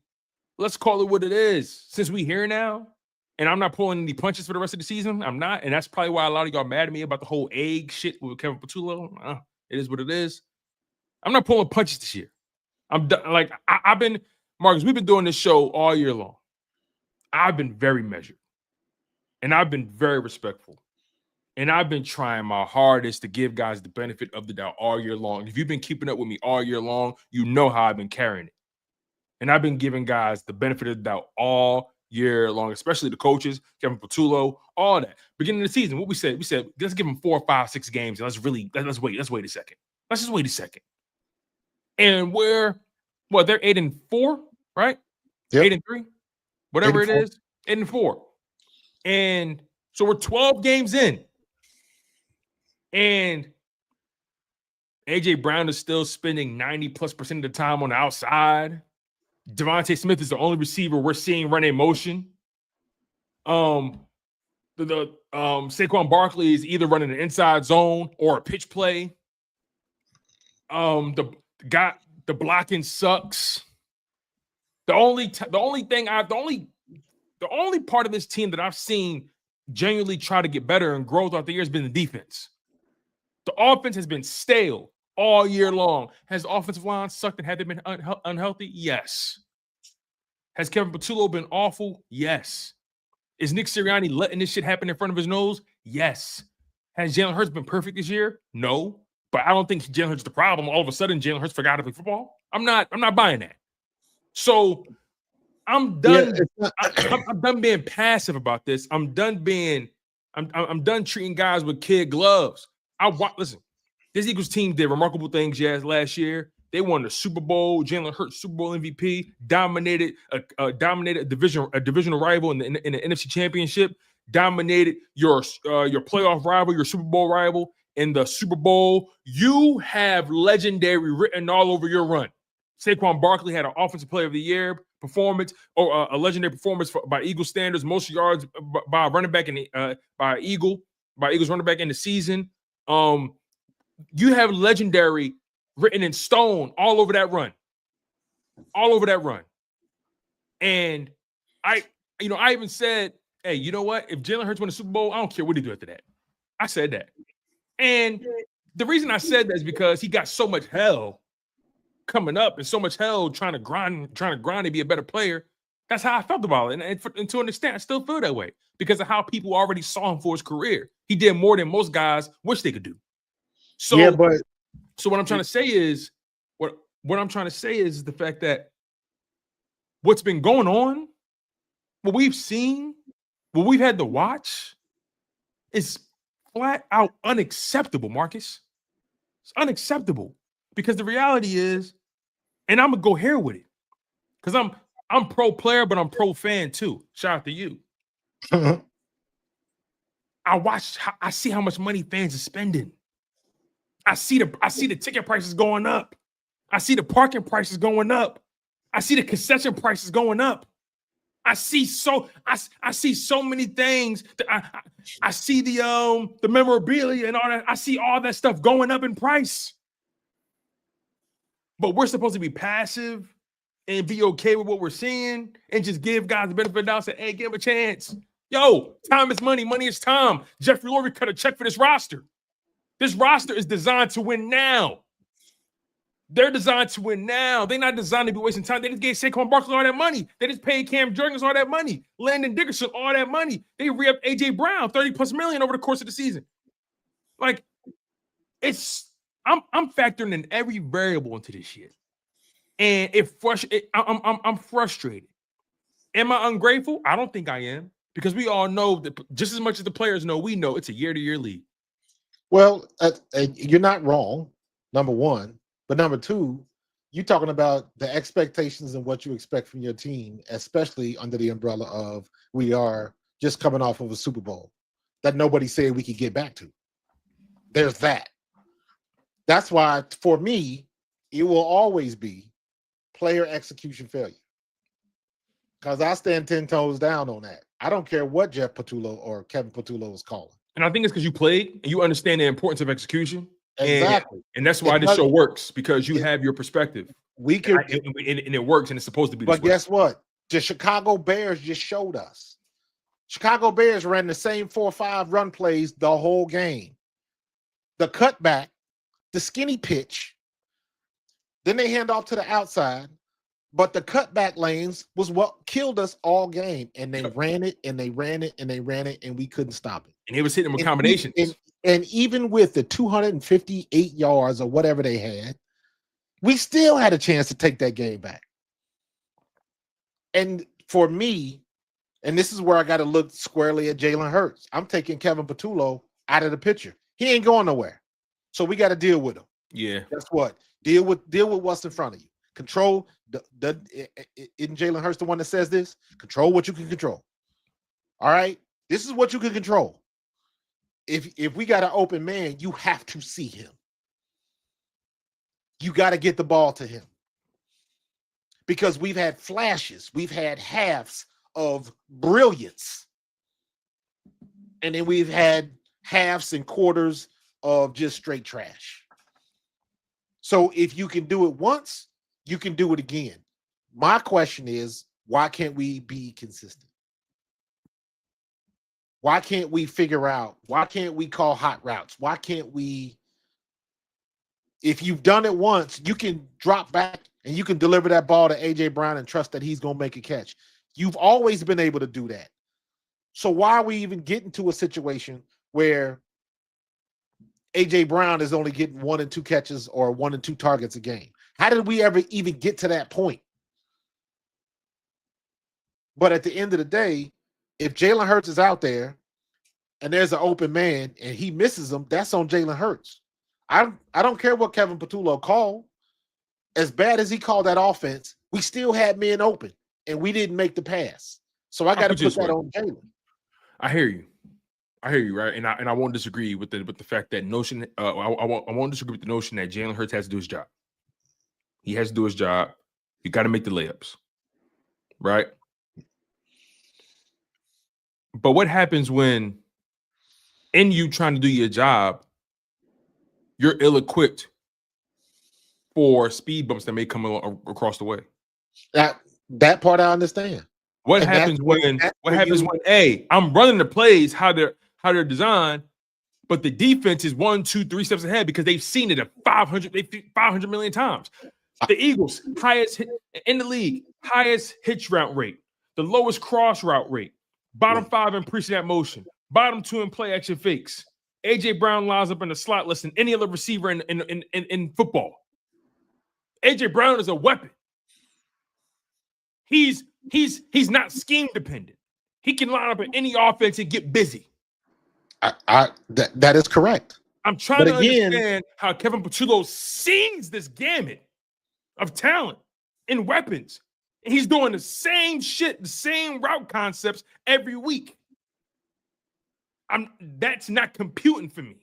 [SPEAKER 4] let's call it what it is. Since we here now, and I'm not pulling any punches for the rest of the season, I'm not. And that's probably why a lot of y'all mad at me about the whole egg shit with Kevin Patullo. It is what it is. I'm not pulling punches this year. I'm done. I've been, Marcus, we've been doing this show all year long. I've been very measured. And I've been very respectful. And I've been trying my hardest to give guys the benefit of the doubt all year long. If you've been keeping up with me all year long, you know how I've been carrying it. And I've been giving guys the benefit of the doubt all year long, especially the coaches, Kevin Patullo, all that. Beginning of the season, what we said, let's give them 4, 5, 6 games, and let's wait a second. Let's just wait a second. And they're 8-4, right?
[SPEAKER 3] Yep.
[SPEAKER 4] 8-3, whatever it is, 8-4. And so we're 12 games in. And AJ Brown is still spending 90+% of the time on the outside. Devontae Smith is the only receiver we're seeing run in motion. Saquon Barkley is either running an inside zone or a pitch play. The blocking sucks. The only part of this team that I've seen genuinely try to get better and grow throughout the year has been the defense. The offense has been stale all year long. Has the offensive line sucked and had they been unhealthy? Yes. Has Kevin Patullo been awful? Yes. Is Nick Sirianni letting this shit happen in front of his nose? Yes. Has Jalen Hurts been perfect this year? No. But I don't think Jalen Hurts is the problem. All of a sudden, Jalen Hurts forgot to play football. I'm not buying that. So I'm done.
[SPEAKER 3] Yeah,
[SPEAKER 4] I'm done being passive about this. I'm done treating guys with kid gloves. Listen, this Eagles team did remarkable things last year. They won the Super Bowl. Jalen Hurts, Super Bowl MVP, dominated a divisional rival in the NFC Championship, dominated your playoff rival, your Super Bowl rival in the Super Bowl. You have legendary written all over your run. Saquon Barkley had an Offensive Player of the Year performance, or a legendary performance by Eagle standards, most yards by a running back by Eagles running back in the season. You have legendary written in stone all over that run. And I even said, hey, you know what? If Jalen Hurts win the Super Bowl, I don't care what he do after that. I said that. And the reason I said that is because he got so much hell coming up and so much hell trying to grind to be a better player. That's how I felt about it. And to an extent, I still feel that way because of how people already saw him for his career. He did more than most guys wish they could do. So,
[SPEAKER 3] yeah, but
[SPEAKER 4] so what I'm trying to say is the fact that what's been going on, what we've seen, what we've had to watch is flat out unacceptable, Marcus. It's unacceptable because the reality is, and I'm gonna go here with it because I'm pro player, but I'm pro fan too. Shout out to you. I see how much money fans are spending. I see the ticket prices going up. I see the parking prices going up. I see the concession prices going up. I see so many things. I see the memorabilia and all that. I see all that stuff going up in price. But we're supposed to be passive and be okay with what we're seeing and just give guys the benefit of the doubt. Say, hey, give him a chance. Yo, time is money. Money is time. Jeffrey Lurie cut a check for this roster. This roster is designed to win now. They're designed to win now. They're not designed to be wasting time. They just gave Saquon Barkley all that money. They just paid Cam Jurgens all that money. Landon Dickerson all that money. They re-upped A.J. Brown $30+ million over the course of the season. Like, I'm factoring in every variable into this shit. And I'm frustrated. Am I ungrateful? I don't think I am. Because we all know that just as much as the players know, we know it's a year-to-year league.
[SPEAKER 3] Well, you're not wrong, number one. But number two, you're talking about the expectations and what you expect from your team, especially under the umbrella of we are just coming off of a Super Bowl that nobody said we could get back to. There's that. That's why, for me, it will always be player execution failure. Because I stand 10 toes down on that. I don't care what Jeff Patullo or Kevin Patullo is calling.
[SPEAKER 4] And I think it's because you played and you understand the importance of execution.
[SPEAKER 3] Exactly.
[SPEAKER 4] And that's why this show works, because you have your perspective.
[SPEAKER 3] We can,
[SPEAKER 4] and it works, and it's supposed to be this
[SPEAKER 3] but
[SPEAKER 4] way.
[SPEAKER 3] guess what? The Chicago Bears just showed us. Chicago Bears ran the same 4 or 5 run plays the whole game. The cutback, the skinny pitch, then they hand off to the outside, but the cutback lanes was what killed us all game. And they ran it, and they ran it, and they ran it, and we couldn't stop it.
[SPEAKER 4] And he was hitting them with combinations.
[SPEAKER 3] And even with the 258 yards or whatever they had, we still had a chance to take that game back. And for me, and this is where I got to look squarely at Jalen Hurts. I'm taking Kevin Patullo out of the picture. He ain't going nowhere. So we got to deal with him.
[SPEAKER 4] Yeah.
[SPEAKER 3] Guess what? Deal with what's in front of you. Control isn't Jalen Hurts the one that says this? Control what you can control. All right. This is what you can control. If we got an open man, you have to see him. You got to get the ball to him. Because we've had flashes, we've had halves of brilliance. And then we've had halves and quarters of just straight trash. So if you can do it once, you can do it again. My question is, why can't we be consistent? Why can't we figure out? Why can't we call hot routes? Why can't we if you've done it once, you can drop back and you can deliver that ball to AJ Brown and trust that he's going to make a catch. You've always been able to do that. So why are we even getting to a situation where AJ Brown is only getting 1 and 2 catches or 1 and 2 targets a game? How did we ever even get to that point? But at the end of the day, if Jalen Hurts is out there and there's an open man and he misses him, that's on Jalen Hurts. I don't care what Kevin Patullo called. As bad as he called that offense, we still had men open and we didn't make the pass. So I got to put that on Jalen.
[SPEAKER 4] I hear you, right? And I won't disagree with the fact that notion. I won't disagree with the notion that Jalen Hurts has to do his job. He has to do his job. You got to make the layups, right? But what happens when, in you trying to do your job, you're ill-equipped for speed bumps that may come across the way?
[SPEAKER 3] That part I understand.
[SPEAKER 4] What happens when hey, I'm running the plays how they're designed, but the defense is 1, 2, 3 steps ahead because they've seen it 500 million times. The Eagles, highest hit in the league, highest hitch route rate, the lowest cross route rate, bottom 5 in pre-snap motion, bottom 2 in play action fakes. AJ Brown lines up in the slot less than any other receiver in football. AJ Brown is a weapon. He's not scheme dependent. He can line up in any offense and get busy.
[SPEAKER 3] That is correct.
[SPEAKER 4] I'm trying to understand how Kevin Patullo sees this gamut of talent and weapons. And he's doing the same shit, the same route concepts every week. That's not computing for me.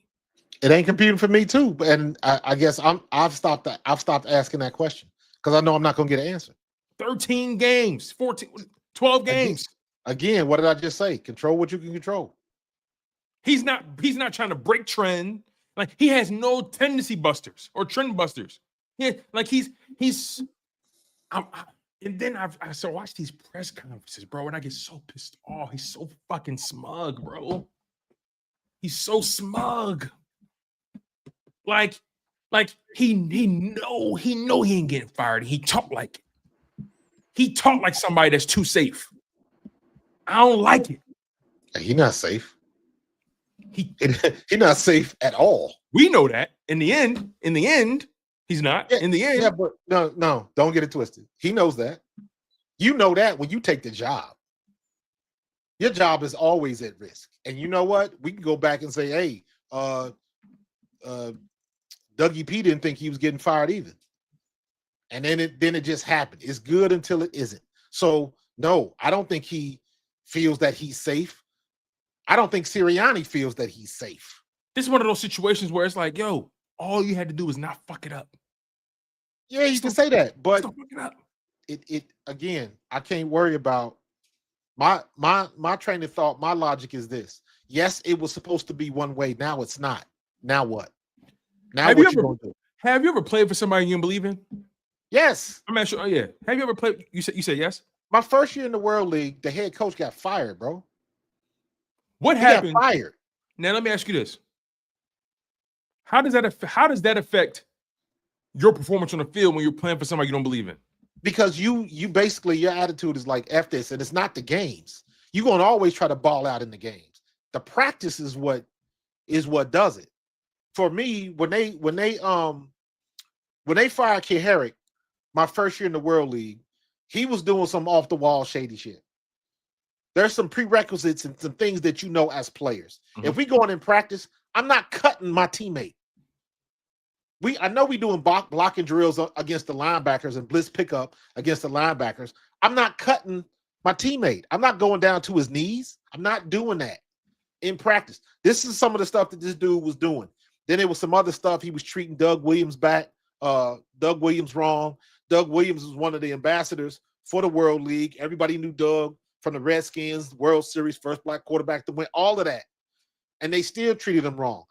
[SPEAKER 3] It ain't computing for me too. And I guess I've stopped asking that question because I know I'm not going to get an answer.
[SPEAKER 4] 13 games, 14, 12 games.
[SPEAKER 3] Again, what did I just say? Control what you can control.
[SPEAKER 4] He's not trying to break trend. Like, he has no tendency busters or trend busters. Yeah, like he's and then I watch these press conferences, bro, and I get so pissed off. He's so fucking smug, bro. He's so smug. Like he know he ain't getting fired. He talk like somebody that's too safe. I don't like it.
[SPEAKER 3] He's not safe. He's not safe at all.
[SPEAKER 4] We know that. In the end, he's not.
[SPEAKER 3] Yeah,
[SPEAKER 4] in the end.
[SPEAKER 3] Yeah, but no, don't get it twisted. He knows that. You know that when you take the job. Your job is always at risk. And you know what? We can go back and say, hey, Dougie P didn't think he was getting fired either. And then it just happened. It's good until it isn't. So no, I don't think he feels that he's safe. I don't think Sirianni feels that he's safe.
[SPEAKER 4] This is one of those situations where it's like, yo, all you had to do was not fuck it up.
[SPEAKER 3] Yeah, you can say that, but
[SPEAKER 4] don't fuck it up.
[SPEAKER 3] It again, I can't worry about my train of thought. My logic is this: yes, it was supposed to be one way. Now it's not. Now what? Now what you gonna do?
[SPEAKER 4] Have you ever played for somebody you didn't believe in?
[SPEAKER 3] Yes.
[SPEAKER 4] I'm not sure. Oh yeah. Have you ever played? You said yes.
[SPEAKER 3] My first year in the World League, the head coach got fired, bro.
[SPEAKER 4] What happened?
[SPEAKER 3] Got fired.
[SPEAKER 4] Now let me ask you this: How does that affect your performance on the field when you're playing for somebody you don't believe in?
[SPEAKER 3] Because you basically, your attitude is like F this, and it's not the games. You're gonna always try to ball out in the games. The practice is what does it. For me, when they fired Kid Herrick, my first year in the World League, he was doing some off the wall shady shit. There's some prerequisites and some things that you know as players. Mm-hmm. If we going in practice, I'm not cutting my teammate. I know we doing blocking drills against the linebackers and blitz pickup against the linebackers. I'm not cutting my teammate. I'm not going down to his knees. I'm not doing that in practice. This is some of the stuff that this dude was doing. Then there was some other stuff. He was treating Doug Williams Doug Williams wrong. Doug Williams was one of the ambassadors for the World League. Everybody knew Doug from the Redskins, World Series, first black quarterback to win, all of that. And they still treated him wrong.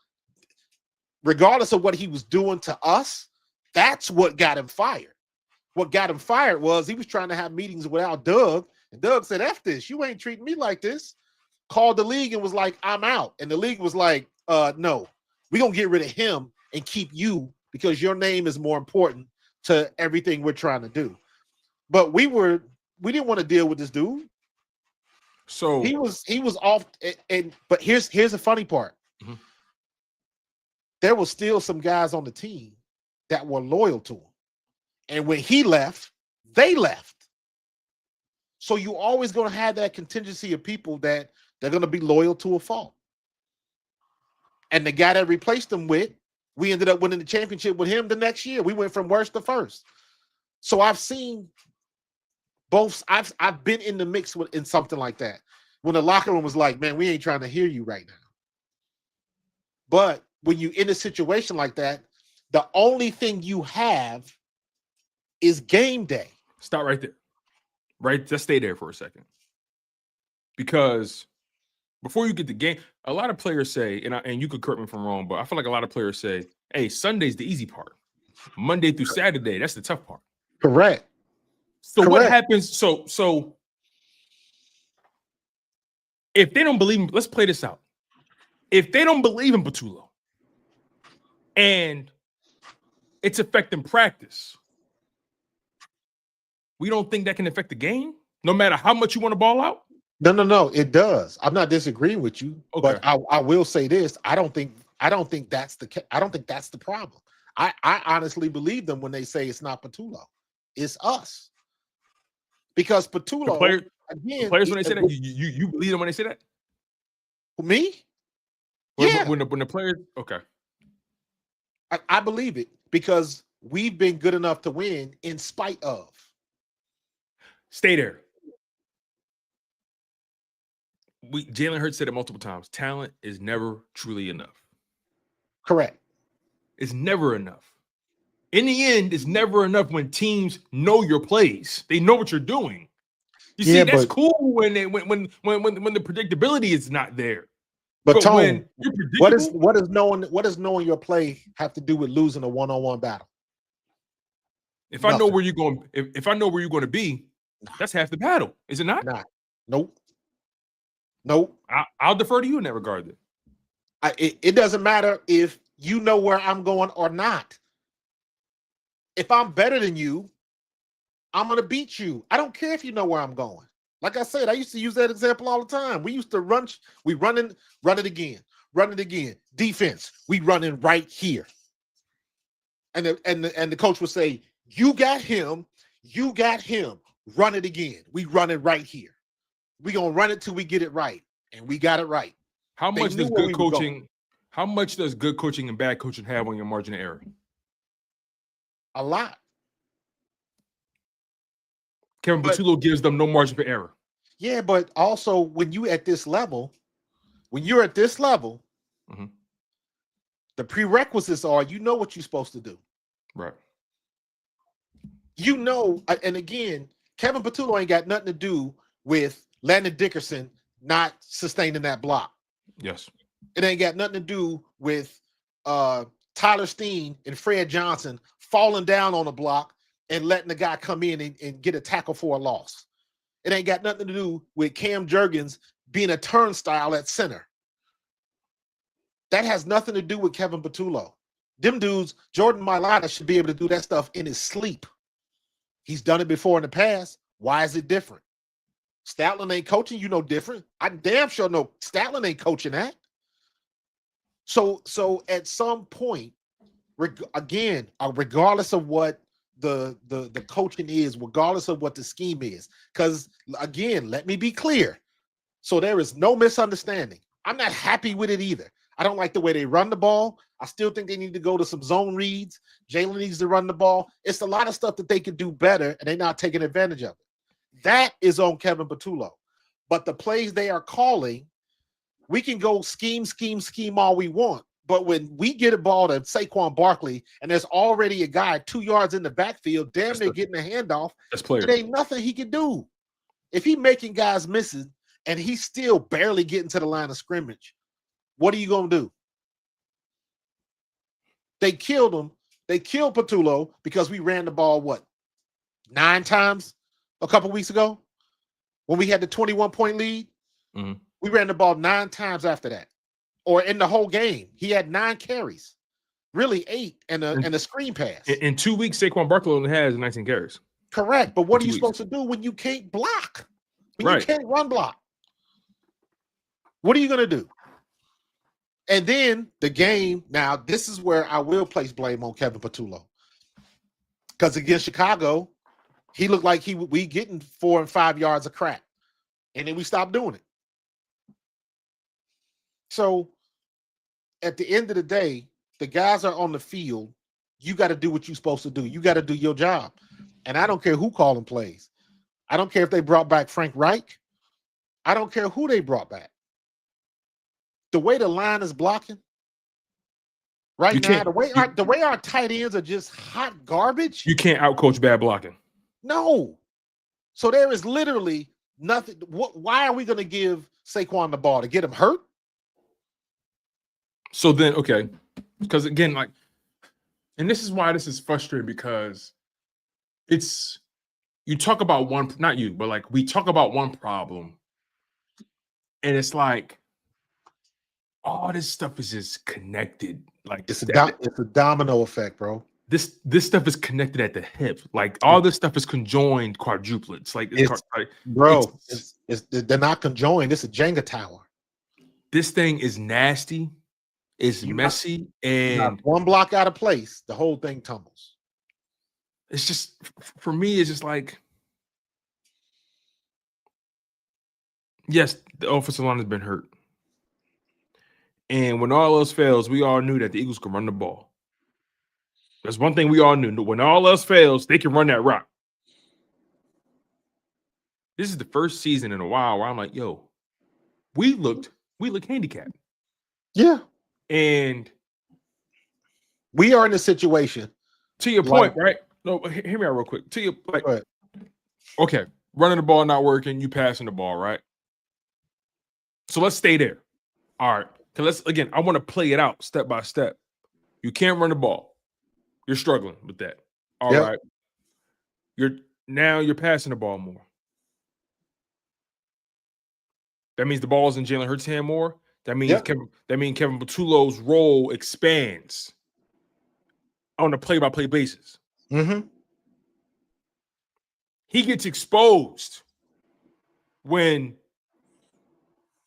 [SPEAKER 3] Regardless of what he was doing to us, that's what got him fired. What got him fired was he was trying to have meetings without Doug, and Doug said, F this, you ain't treating me like this. Called the league and was like, I'm out. And the league was like, no, we're going to get rid of him and keep you because your name is more important to everything we're trying to do. But we didn't want to deal with this dude.
[SPEAKER 4] So
[SPEAKER 3] he was off, but here's the funny part.
[SPEAKER 4] Mhm.
[SPEAKER 3] There was still some guys on the team that were loyal to him. And when he left, they left. So you always going to have that contingency of people that they're going to be loyal to a fault. And the guy that replaced him with, we ended up winning the championship with him the next year. We went from worst to first. So I've seen both. I've been in the mix in something like that. When the locker room was like, man, we ain't trying to hear you right now. But when you're in a situation like that, the only thing you have is game day.
[SPEAKER 4] Stop right there. Right? Just stay there for a second. Because before you get the game, a lot of players say, and you could correct me if I'm wrong, but I feel like a lot of players say, hey, Sunday's the easy part. Monday through Saturday, that's the tough part.
[SPEAKER 3] Correct.
[SPEAKER 4] So what happens? So if they don't believe him, let's play this out. If they don't believe in Patullo and it's affecting practice, we don't think that can affect the game, no matter how much you want to ball out?
[SPEAKER 3] No, it does. I'm not disagreeing with you,
[SPEAKER 4] okay.
[SPEAKER 3] But I will say this: I don't think that's the problem. I honestly believe them when they say it's not Patullo, it's us. Because Patullo,
[SPEAKER 4] the players when they say that, you believe them when they say that?
[SPEAKER 3] Me?
[SPEAKER 4] When the players, okay.
[SPEAKER 3] I believe it because we've been good enough to win in spite of.
[SPEAKER 4] Stay there. Jalen Hurts said it multiple times. Talent is never truly enough.
[SPEAKER 3] Correct.
[SPEAKER 4] It's never enough. In the end, it's never enough when teams know your plays. They know what you're doing. You see, that's cool when the predictability is not there.
[SPEAKER 3] But Tone,
[SPEAKER 4] when
[SPEAKER 3] what does knowing your play have to do with losing a one-on-one battle?
[SPEAKER 4] If I know where you're going, if I know where you're going to be, that's half the battle, is it not?
[SPEAKER 3] Nope.
[SPEAKER 4] I'll defer to you in that regard. Then
[SPEAKER 3] it doesn't matter if you know where I'm going or not. If I'm better than you, I'm going to beat you. I don't care if you know where I'm going. Like I said, I used to use that example all the time. We used to run it again. Defense, we running right here. And the coach would say, you got him, run it again. We run it right here. We're going to run it till we get it right. And we got it right.
[SPEAKER 4] How much does good coaching and bad coaching have on your margin of error?
[SPEAKER 3] A lot.
[SPEAKER 4] Kevin Patullo gives them no margin for error.
[SPEAKER 3] Yeah, but also when you're at this level,
[SPEAKER 4] mm-hmm.
[SPEAKER 3] The prerequisites are you know what you're supposed to do.
[SPEAKER 4] Right.
[SPEAKER 3] You know, and again, Kevin Patullo ain't got nothing to do with Landon Dickerson not sustaining that block.
[SPEAKER 4] Yes.
[SPEAKER 3] It ain't got nothing to do with Tyler Steen and Fred Johnson falling down on a block and letting the guy come in and get a tackle for a loss. It ain't got nothing to do with Cam Jurgens being a turnstile at center. That has nothing to do with Kevin Patullo. Them dudes, Jordan Mailata should be able to do that stuff in his sleep. He's done it before in the past. Why is it different? Statler ain't coaching you no different. I damn sure know Statler ain't coaching that. So at some point, again, regardless of what the coaching is, regardless of what the scheme is, because again, let me be clear. So there is no misunderstanding. I'm not happy with it either. I don't like the way they run the ball. I still think they need to go to some zone reads. Jalen needs to run the ball. It's a lot of stuff that they could do better, and they're not taking advantage of it. That is on Kevin Patullo. But the plays they are calling, we can go scheme all we want. But when we get a ball to Saquon Barkley, and there's already a guy 2 yards in the backfield, damn near getting a handoff, it ain't nothing he can do. If he's making guys misses and he's still barely getting to the line of scrimmage, what are you going to do? They killed him. They killed Patullo because we ran the ball, 9 times a couple weeks ago when we had the 21-point lead?
[SPEAKER 4] Mm-hmm.
[SPEAKER 3] We ran the ball 9 times after that. Or in the whole game. He had 9 carries. Really 8 and a screen pass.
[SPEAKER 4] In 2 weeks, Saquon Barkley only has 19 carries.
[SPEAKER 3] Correct. But what are you supposed to do when you can't block? When you can't run block? What are you going to do? And then the game, now this is where I will place blame on Kevin Patullo. Because against Chicago, he looked like we getting 4 and 5 yards of crap. And then we stopped doing it. So at the end of the day, the guys are on the field. You got to do what you're supposed to do. You got to do your job. And I don't care who calling plays. I don't care if they brought back Frank Reich. I don't care who they brought back. The way the line is blocking right now, the way our tight ends are just hot garbage.
[SPEAKER 4] You can't outcoach bad blocking.
[SPEAKER 3] No. So there is literally nothing. Why are we going to give Saquon the ball? To get him hurt?
[SPEAKER 4] So then, okay. Because again, like, and this is why this is frustrating, because you talk about one, not you, but like we talk about one problem, and it's like all this stuff is just connected. Like
[SPEAKER 3] it's a domino effect, bro.
[SPEAKER 4] This stuff is connected at the hip. Like all this stuff is conjoined quadruplets. Like
[SPEAKER 3] they're not conjoined. It's a Jenga tower.
[SPEAKER 4] This thing is nasty. It's messy, and
[SPEAKER 3] one block out of place, the whole thing tumbles.
[SPEAKER 4] It's just, for me, it's just like, yes, the offensive line has been hurt. And when all else fails, we all knew that the Eagles could run the ball. That's one thing we all knew. When all else fails, they can run that rock. This is the first season in a while where I'm like, yo, we look handicapped.
[SPEAKER 3] Yeah.
[SPEAKER 4] And
[SPEAKER 3] we are in a situation.
[SPEAKER 4] To your point, right? No, hear me out real quick. To your like, okay, running the ball not working, you passing the ball, right? So let's stay there. All right. So I want to play it out step by step. You can't run the ball. You're struggling with that. All right. You're passing the ball more. That means the ball's in Jalen Hurts' hand more. That means Kevin Patullo's role expands on a play-by-play basis.
[SPEAKER 3] Mm-hmm.
[SPEAKER 4] He gets exposed when,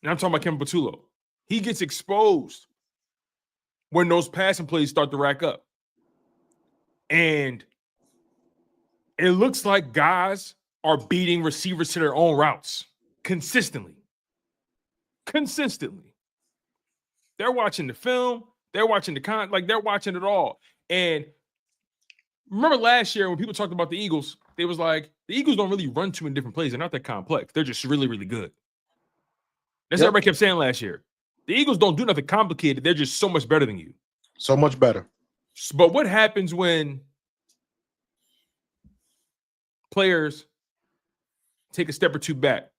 [SPEAKER 4] and I'm talking about Kevin Patullo. He gets exposed when those passing plays start to rack up. And it looks like guys are beating receivers to their own routes consistently. They're watching the film. They're watching they're watching it all. And remember last year when people talked about the Eagles, they was like, the Eagles don't really run too many different plays. They're not that complex. They're just really, really good. That's what everybody kept saying last year. The Eagles don't do nothing complicated. They're just so much better than you.
[SPEAKER 3] So much better.
[SPEAKER 4] But what happens when players take a step or two back?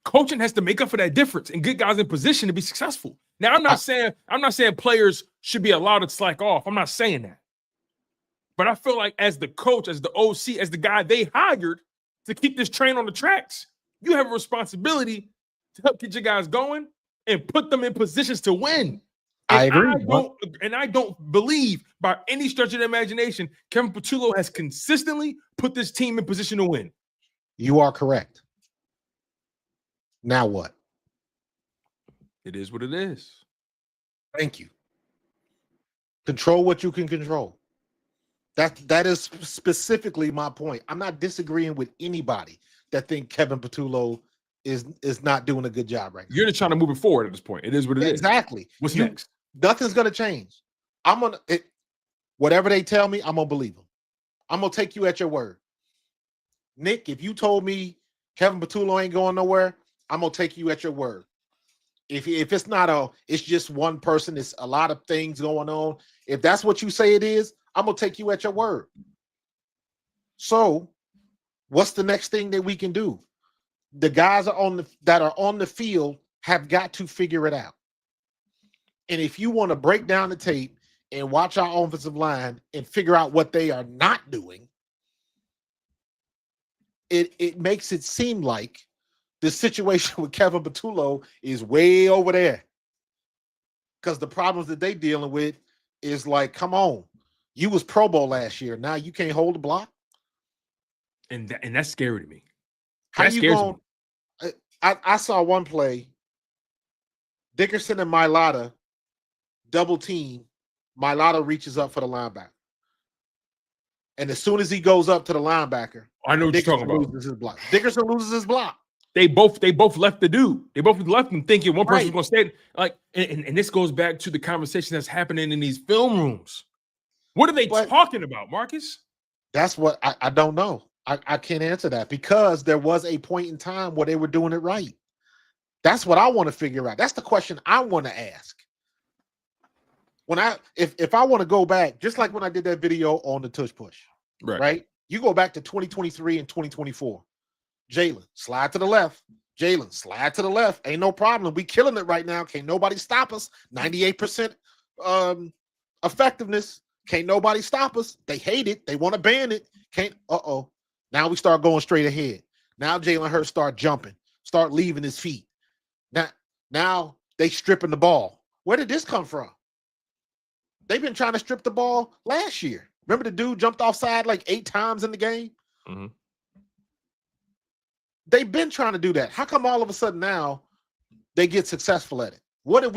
[SPEAKER 4] Coaching has to make up for that difference and get guys in position to be successful. Now, I'm not saying players should be allowed to slack off. I'm not saying that. But I feel like as the coach, as the OC, as the guy they hired to keep this train on the tracks, you have a responsibility to help get your guys going and put them in positions to win. And I agree. I don't believe by any stretch of the imagination, Kevin Patullo has consistently put this team in position to win.
[SPEAKER 3] You are correct. Now what?
[SPEAKER 4] It is what it is.
[SPEAKER 3] Thank you. Control what you can control. That is specifically my point. I'm not disagreeing with anybody that think Kevin Patullo is not doing a good job right now.
[SPEAKER 4] You're just trying to move it forward at this point. It is what it is.
[SPEAKER 3] Exactly.
[SPEAKER 4] What's next?
[SPEAKER 3] Nothing's gonna change. Whatever they tell me, I'm gonna believe them. I'm gonna take you at your word. Nick, if you told me Kevin Patullo ain't going nowhere, I'm gonna take you at your word. If it's not it's just one person, it's a lot of things going on. If that's what you say it is, I'm gonna take you at your word. So, what's the next thing that we can do? The guys that are on the field have got to figure it out. And if you want to break down the tape and watch our offensive line and figure out what they are not doing, it makes it seem like the situation with Kevin Patullo is way over there. Because the problems that they're dealing with is like, come on, you was Pro Bowl last year. Now you can't hold the block.
[SPEAKER 4] And that's scary to me.
[SPEAKER 3] How
[SPEAKER 4] That
[SPEAKER 3] you
[SPEAKER 4] scares
[SPEAKER 3] going?
[SPEAKER 4] me.
[SPEAKER 3] I saw one play. Dickerson and Mailata double team. Mailata reaches up for the linebacker. And as soon as he goes up to the linebacker,
[SPEAKER 4] I know what
[SPEAKER 3] Dickerson
[SPEAKER 4] you're talking about.
[SPEAKER 3] loses his block. Dickerson loses his block.
[SPEAKER 4] They both left the dude. They both left him thinking one person
[SPEAKER 3] Right.
[SPEAKER 4] was going to stay. Like, and this goes back to the conversation that's happening in these film rooms. What are they talking about, Marcus?
[SPEAKER 3] That's what I don't know. I can't answer that because there was a point in time where they were doing it right. That's what I want to figure out. That's the question I want to ask. When if I want to go back, just like when I did that video on the Tush push, right? You go back to 2023 and 2024. Jaylen, slide to the left. Jaylen, slide to the left. Ain't no problem. We killing it right now. Can't nobody stop us. 98% effectiveness. Can't nobody stop us. They hate it. They want to ban it. Can't. Now we start going straight ahead. Now Jalen Hurts start jumping, start leaving his feet. Now they stripping the ball. Where did this come from? They've been trying to strip the ball last year. Remember the dude jumped offside like 8 times in the game?
[SPEAKER 4] Mm-hmm.
[SPEAKER 3] They've been trying to do that. How come all of a sudden now they get successful at it? What did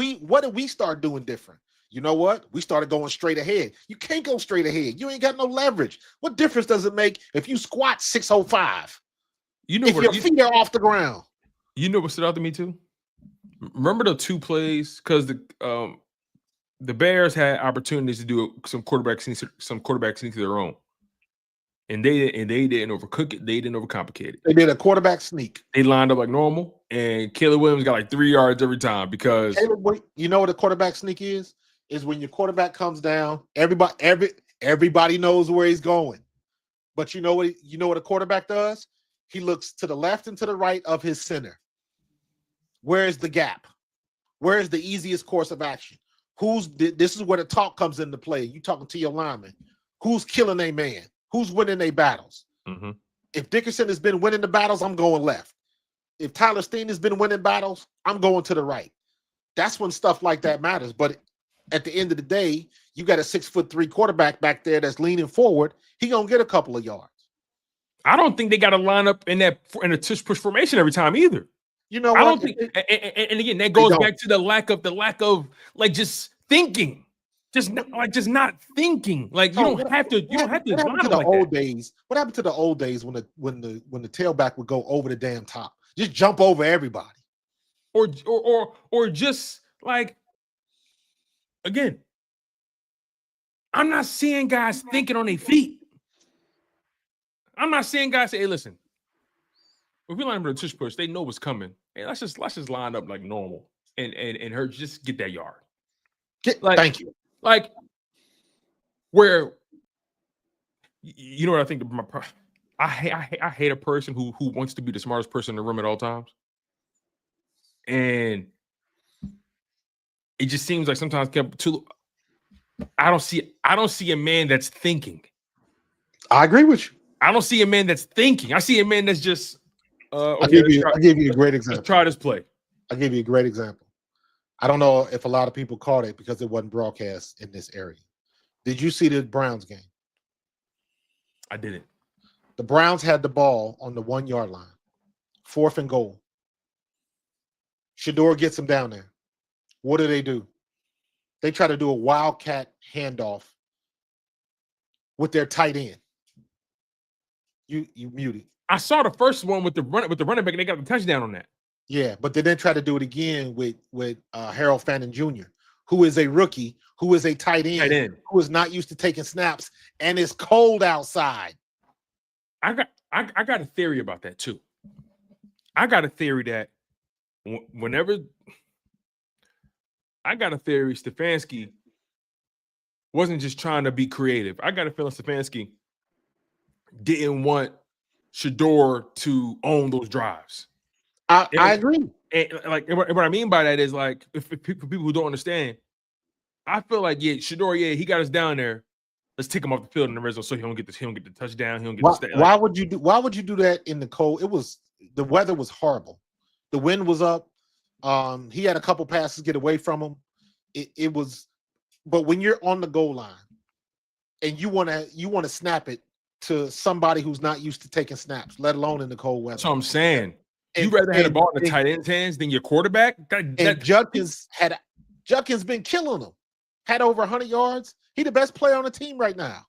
[SPEAKER 3] we start doing different? You know what? We started going straight ahead. You can't go straight ahead. You ain't got no leverage. What difference does it make if you squat 605?
[SPEAKER 4] You know,
[SPEAKER 3] if your feet are off the ground.
[SPEAKER 4] You know what stood out to me too? Remember the 2 plays because the Bears had opportunities to do some quarterback sneaks of their own, and they didn't overcook it. They didn't overcomplicate it.
[SPEAKER 3] They did a quarterback sneak.
[SPEAKER 4] They lined up like normal, and Caleb Williams got like 3 yards every time because
[SPEAKER 3] you know what a quarterback sneak is? Is when your quarterback comes down, everybody knows where he's going. But you know what a quarterback does? He looks to the left and to the right of his center. Where's the gap? Where's the easiest course of action? This is where the talk comes into play. You talking to your lineman. Who's killing a man? Who's winning their battles?
[SPEAKER 4] Mm-hmm.
[SPEAKER 3] If Dickerson has been winning the battles, I'm going left. If Tyler Steen has been winning battles, I'm going to the right. That's when stuff like that matters. But at the end of the day, you got a 6'3" quarterback back there that's leaning forward. He gonna get a couple of yards.
[SPEAKER 4] I don't think they got to line up in a tush push formation every time either.
[SPEAKER 3] You know,
[SPEAKER 4] I don't think. And again, that goes back to the lack of like just thinking, just not thinking. Like you don't have to. You don't have to.
[SPEAKER 3] What happened to the old days? What happened to the old days when the tailback would go over the damn top, just jump over everybody,
[SPEAKER 4] or just like. Again, I'm not seeing guys thinking on their feet. I'm not seeing guys say, "Hey, listen, if we line up with a tush push, they know what's coming. Hey, let's just line up like normal and her just get that yard."
[SPEAKER 3] Thank you.
[SPEAKER 4] Like where you know what I think? I hate a person who wants to be the smartest person in the room at all times, and it just seems like sometimes I don't see a man that's thinking.
[SPEAKER 3] I agree with you.
[SPEAKER 4] I don't see a man that's thinking. I see a man that's just.
[SPEAKER 3] I'll give you a great example.
[SPEAKER 4] Let's try this play.
[SPEAKER 3] I'll give you a great example. I don't know if a lot of people caught it because it wasn't broadcast in this area. Did you see the Browns game?
[SPEAKER 4] I didn't.
[SPEAKER 3] The Browns had the ball on the 1 yard line, 4th and goal. Shedeur gets him down there. What do? They try to do a wildcat handoff with their tight end. You muted.
[SPEAKER 4] I saw the first one with the running back, and they got the touchdown on that.
[SPEAKER 3] Yeah, but they then try to do it again with Harold Fannin Jr., who is a rookie, who is a tight end, who is not used to taking snaps, and it's cold outside.
[SPEAKER 4] I got a theory about that too. I got a theory that Stefanski wasn't just trying to be creative. I got a feeling Stefanski didn't want Shedeur to own those drives.
[SPEAKER 3] I agree.
[SPEAKER 4] And what I mean by that is like, for people who don't understand, I feel like Shedeur, he got us down there. Let's take him off the field in the red zone so he don't get the touchdown. He don't get the stat.
[SPEAKER 3] Why would you do that in the cold? The weather was horrible. The wind was up. He had a couple passes get away from him. It was But when you're on the goal line and you want to snap it to somebody who's not used to taking snaps, let alone in the cold weather.
[SPEAKER 4] That's what I'm saying.
[SPEAKER 3] And,
[SPEAKER 4] You rather have the ball in the
[SPEAKER 3] and,
[SPEAKER 4] tight end's hands than your quarterback?
[SPEAKER 3] Judkins been killing them. Had over 100 yards. He the best player on the team right now.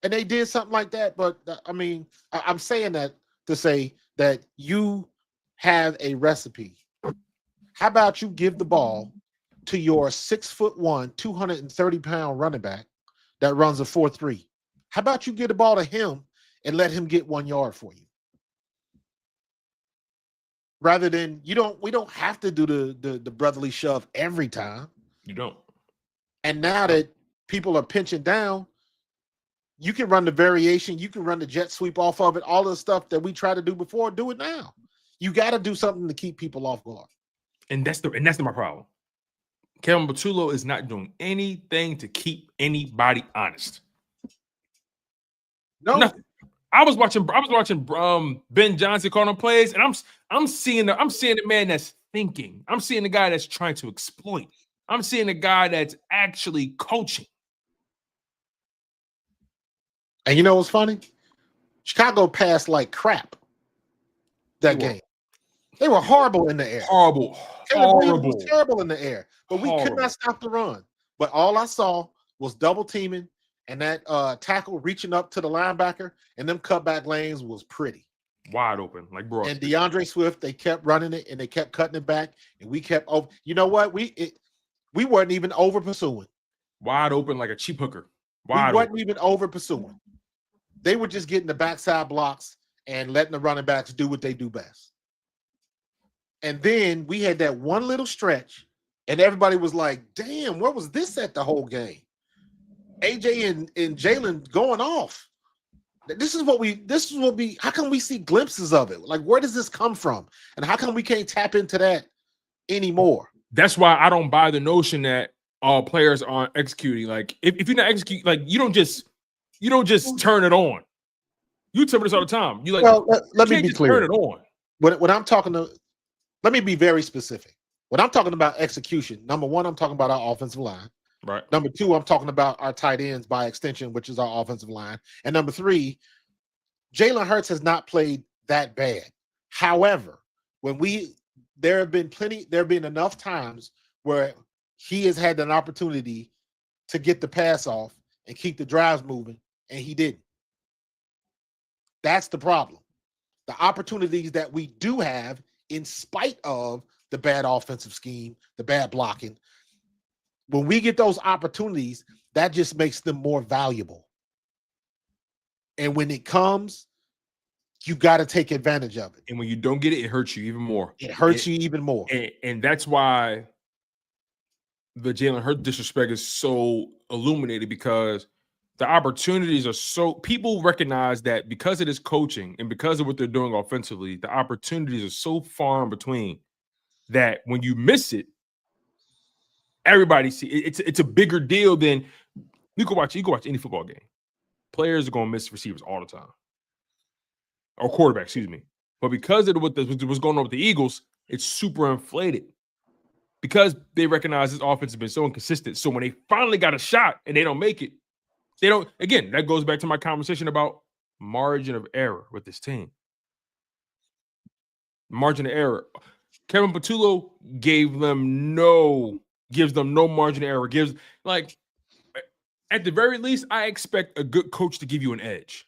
[SPEAKER 3] And they did something like that. But I mean, I'm saying that to say that you have a recipe. How about you give the ball to your 6'1", 230-pound running back that runs a 4.3? How about you get the ball to him and let him get 1 yard for you? Rather than we don't have to do the brotherly shove every time.
[SPEAKER 4] You don't.
[SPEAKER 3] And now that people are pinching down, you can run the variation, you can run the jet sweep off of it, all the stuff that we tried to do before, do it now. You got to do something to keep people off guard. And that's
[SPEAKER 4] my problem. Kevin Patullo is not doing anything to keep anybody honest.
[SPEAKER 3] No.
[SPEAKER 4] Nothing. I was watching Ben Johnson calling plays, and I'm seeing the man that's thinking. I'm seeing the guy that's trying to exploit. I'm seeing the guy that's actually coaching.
[SPEAKER 3] And you know what's funny? Chicago passed like crap that game. They were horrible in the air.
[SPEAKER 4] Horrible.
[SPEAKER 3] Was terrible in the air. But we could not stop the run. But all I saw was double teaming and that tackle reaching up to the linebacker, and them cutback lanes was pretty.
[SPEAKER 4] Wide open, like bro.
[SPEAKER 3] And DeAndre Swift, they kept running it and they kept cutting it back, and we kept over. You know what? We weren't even over pursuing.
[SPEAKER 4] Wide open like a cheap hooker.
[SPEAKER 3] We wasn't even over pursuing. They were just getting the backside blocks and letting the running backs do what they do best. And then we had that one little stretch, and everybody was like, damn, where was this at the whole game? AJ and Jaylen going off. This is what we, how come we see glimpses of it? Like, where does this come from? And how come we can't tap into that anymore?
[SPEAKER 4] That's why I don't buy the notion that all players aren't executing. Like, if you're not executing, like, you don't just turn it on. You tell me this all the time. You like,
[SPEAKER 3] well, let me be clear.
[SPEAKER 4] Turn it on.
[SPEAKER 3] When I'm talking to, let me be very specific. When I'm talking about execution, number one, I'm talking about our offensive line.
[SPEAKER 4] Right.
[SPEAKER 3] Number two, I'm talking about our tight ends by extension, which is our offensive line. And number three, Jalen Hurts has not played that bad. However, there have been enough times where he has had an opportunity to get the pass off and keep the drives moving, and he didn't. That's the problem. The opportunities that we do have, in spite of the bad offensive scheme, the bad blocking, when we get those opportunities, that just makes them more valuable. And when it comes, you got to take advantage of it.
[SPEAKER 4] And when you don't get it, it hurts you even more.
[SPEAKER 3] It hurts you even more.
[SPEAKER 4] And that's why the Jalen Hurts disrespect is so illuminated, because the opportunities are so, people recognize that because of this coaching and because of what they're doing offensively, the opportunities are so far in between that when you miss it, everybody see it's a bigger deal than you can watch any football game. Players are going to miss receivers all the time, or quarterback, excuse me. But because of what's going on with the Eagles, it's super inflated because they recognize this offense has been so inconsistent. So when they finally got a shot and they don't make it, they don't. Again, that goes back to my conversation about margin of error with this team. Margin of error. Kevin Patullo gives them no margin of error. Gives, like, at the very least, I expect a good coach to give you an edge.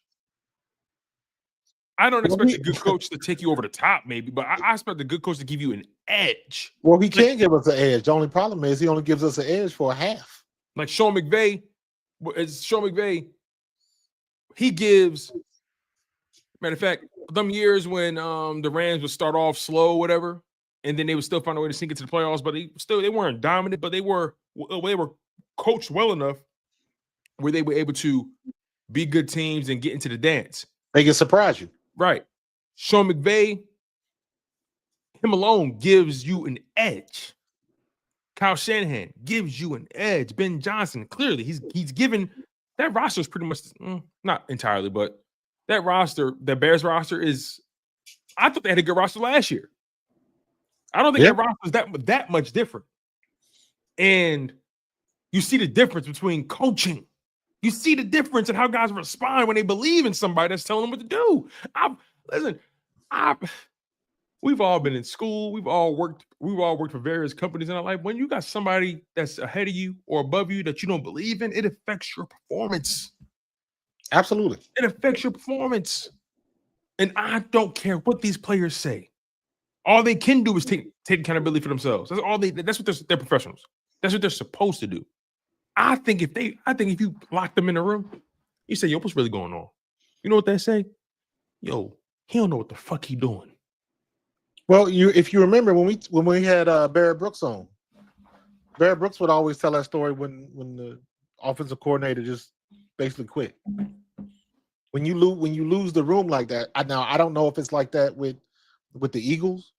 [SPEAKER 4] I don't expect a good coach to take you over the top, maybe, but I expect a good coach to give you an edge.
[SPEAKER 3] Well, he can't give us an edge. The only problem is he only gives us an edge for a half.
[SPEAKER 4] Like Sean McVay, he gives. Matter of fact, them years when the Rams would start off slow, whatever, and then they would still find a way to sink into the playoffs, but they weren't dominant, but they were coached well enough where they were able to be good teams and get into the dance.
[SPEAKER 3] They can surprise you.
[SPEAKER 4] Right. Sean McVay, him alone gives you an edge. Kyle Shanahan gives you an edge. Ben Johnson, clearly, he's given that roster is pretty much not entirely, but that roster, the Bears roster is. I thought they had a good roster last year. I don't think that roster is that much different. And you see the difference between coaching. You see the difference in how guys respond when they believe in somebody that's telling them what to do. We've all been in school. We've all worked for various companies in our life. When you got somebody that's ahead of you or above you that you don't believe in, it affects your performance.
[SPEAKER 3] Absolutely.
[SPEAKER 4] It affects your performance. And I don't care what these players say. All they can do is take accountability for themselves. That's what they're professionals. That's what they're supposed to do. I think if you lock them in a room, you say, yo, what's really going on? You know what they say? Yo, he don't know what the fuck he doing.
[SPEAKER 3] Well, if you remember when we had Barrett Brooks on, Barrett Brooks would always tell that story when the offensive coordinator just basically quit. When you lose the room like that, I don't know if it's like that with the Eagles,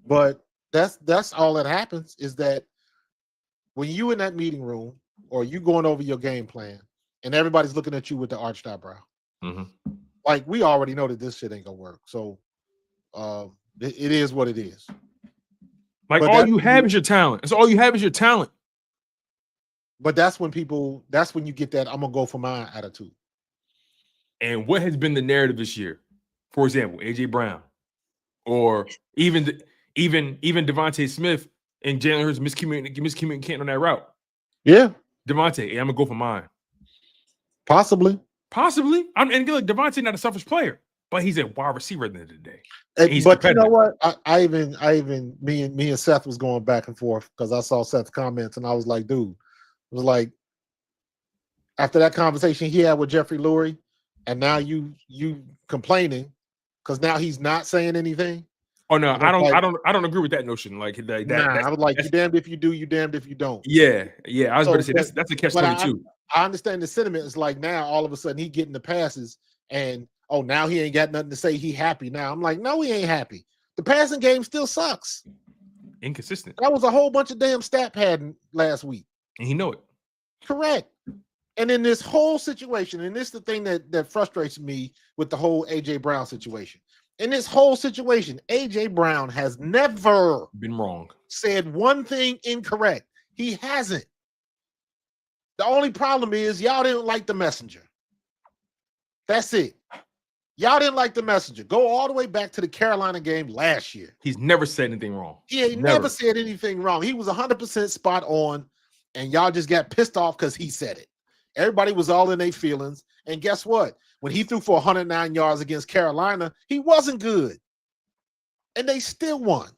[SPEAKER 3] but that's all that happens is that when you in that meeting room or you going over your game plan and everybody's looking at you with the arched eyebrow, like we already know that this shit ain't gonna work. So it is what it is.
[SPEAKER 4] Like all you have is your talent. That's all you have is your talent.
[SPEAKER 3] But that's when you get that I'm gonna go for mine attitude.
[SPEAKER 4] And what has been the narrative this year? For example, AJ Brown, or even Devontae Smith and Jalen Hurts miscommunicating on that route.
[SPEAKER 3] Yeah,
[SPEAKER 4] Devontae, I'm gonna go for mine.
[SPEAKER 3] Possibly.
[SPEAKER 4] And look, Devontae not a selfish player, but he's a wide receiver at the end of the day.
[SPEAKER 3] But you know what? I even me and Seth was going back and forth because I saw Seth's comments and I was like, dude, it was like after that conversation he had with Jeffrey Lurie, and now you complaining because now he's not saying anything.
[SPEAKER 4] Oh no, I don't agree with that notion. Like that.
[SPEAKER 3] I was like, you damned if you do, you damned if you don't.
[SPEAKER 4] Yeah. I was about to say that's a catch-22.
[SPEAKER 3] I understand the sentiment. It's like now all of a sudden he getting the passes and now he ain't got nothing to say. He happy now. I'm like, no, he ain't happy. The passing game still sucks.
[SPEAKER 4] Inconsistent.
[SPEAKER 3] That was a whole bunch of damn stat padding last week.
[SPEAKER 4] And he know it.
[SPEAKER 3] Correct. And in this whole situation, and this is the thing that frustrates me with the whole AJ Brown situation. In this whole situation, AJ Brown has never
[SPEAKER 4] been wrong. Said
[SPEAKER 3] one thing incorrect. He hasn't. The only problem is y'all didn't like the messenger. That's it. Y'all didn't like the messenger. Go all the way back to the Carolina game last year.
[SPEAKER 4] He's never said anything wrong.
[SPEAKER 3] He ain't never said anything wrong. He was 100% spot on, and y'all just got pissed off because he said it. Everybody was all in their feelings. And guess what? When he threw for 109 yards against Carolina, he wasn't good. And they still won.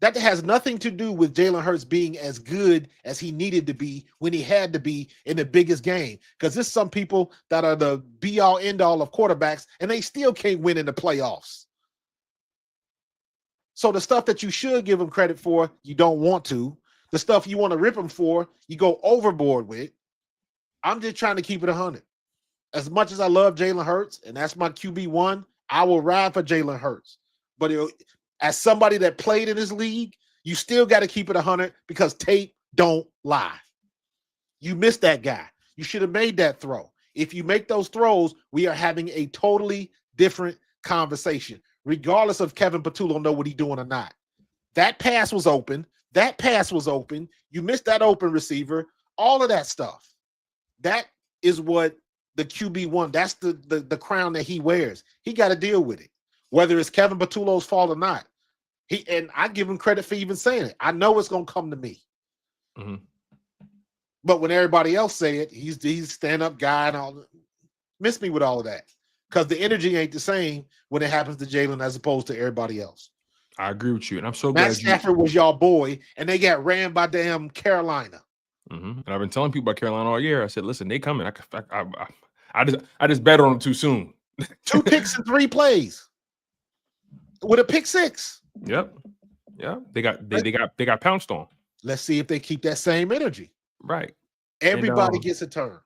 [SPEAKER 3] That has nothing to do with Jalen Hurts being as good as he needed to be when he had to be in the biggest game. Because there's some people that are the be-all, end-all of quarterbacks, and they still can't win in the playoffs. So the stuff that you should give him credit for, you don't want to. The stuff you want to rip him for, you go overboard with. I'm just trying to keep it 100. As much as I love Jalen Hurts, and that's my QB1, I will ride for Jalen Hurts. But as somebody that played in this league, you still got to keep it 100 because tape don't lie. You missed that guy. You should have made that throw. If you make those throws, we are having a totally different conversation, regardless of Kevin Patullo know what he's doing or not. That pass was open. You missed that open receiver. All of that stuff. That is what the QB1, that's the crown that he wears. He got to deal with it, whether it's Kevin Patullo's fault or not. And I give him credit for even saying it. I know it's going to come to me. Mm-hmm. But when everybody else say it, he's a stand-up guy and all. Miss me with all of that because the energy ain't the same when it happens to Jalen as opposed to everybody else.
[SPEAKER 4] I agree with you, and I'm so
[SPEAKER 3] Matt
[SPEAKER 4] glad
[SPEAKER 3] Stafford was y'all boy, and they got ran by damn Carolina.
[SPEAKER 4] Mm-hmm. And I've been telling people about Carolina all year. I said, listen, they coming. I just bet on them too soon.
[SPEAKER 3] 2 picks in 3 plays with a pick 6.
[SPEAKER 4] Yep. Yeah. They got pounced on.
[SPEAKER 3] Let's see if they keep that same energy.
[SPEAKER 4] Right.
[SPEAKER 3] Everybody gets a turn.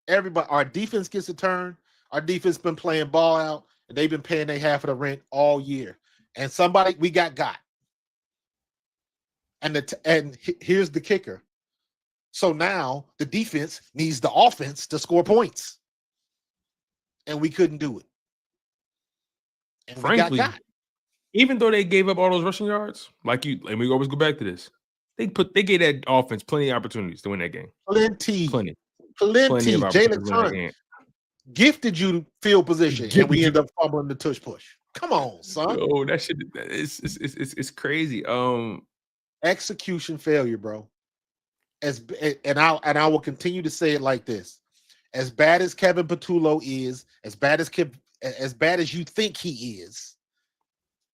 [SPEAKER 3] Our defense gets a turn. Our defense been playing ball out, and they've been paying their half of the rent all year. And we got. And here's the kicker. So now the defense needs the offense to score points. And we couldn't do it. And
[SPEAKER 4] frankly, even though they gave up all those rushing yards, and we always go back to this, They gave that offense plenty of opportunities to win that game.
[SPEAKER 3] Plenty.
[SPEAKER 4] Plenty of
[SPEAKER 3] Jalen
[SPEAKER 4] opportunities to win that
[SPEAKER 3] Hunt
[SPEAKER 4] game.
[SPEAKER 3] gifted you field position, and we end up fumbling the tush push. Come on, son.
[SPEAKER 4] Oh, that shit it's crazy.
[SPEAKER 3] Execution failure, bro. I will continue to say it like this: as bad as Kevin Patullo is, as bad as you think he is,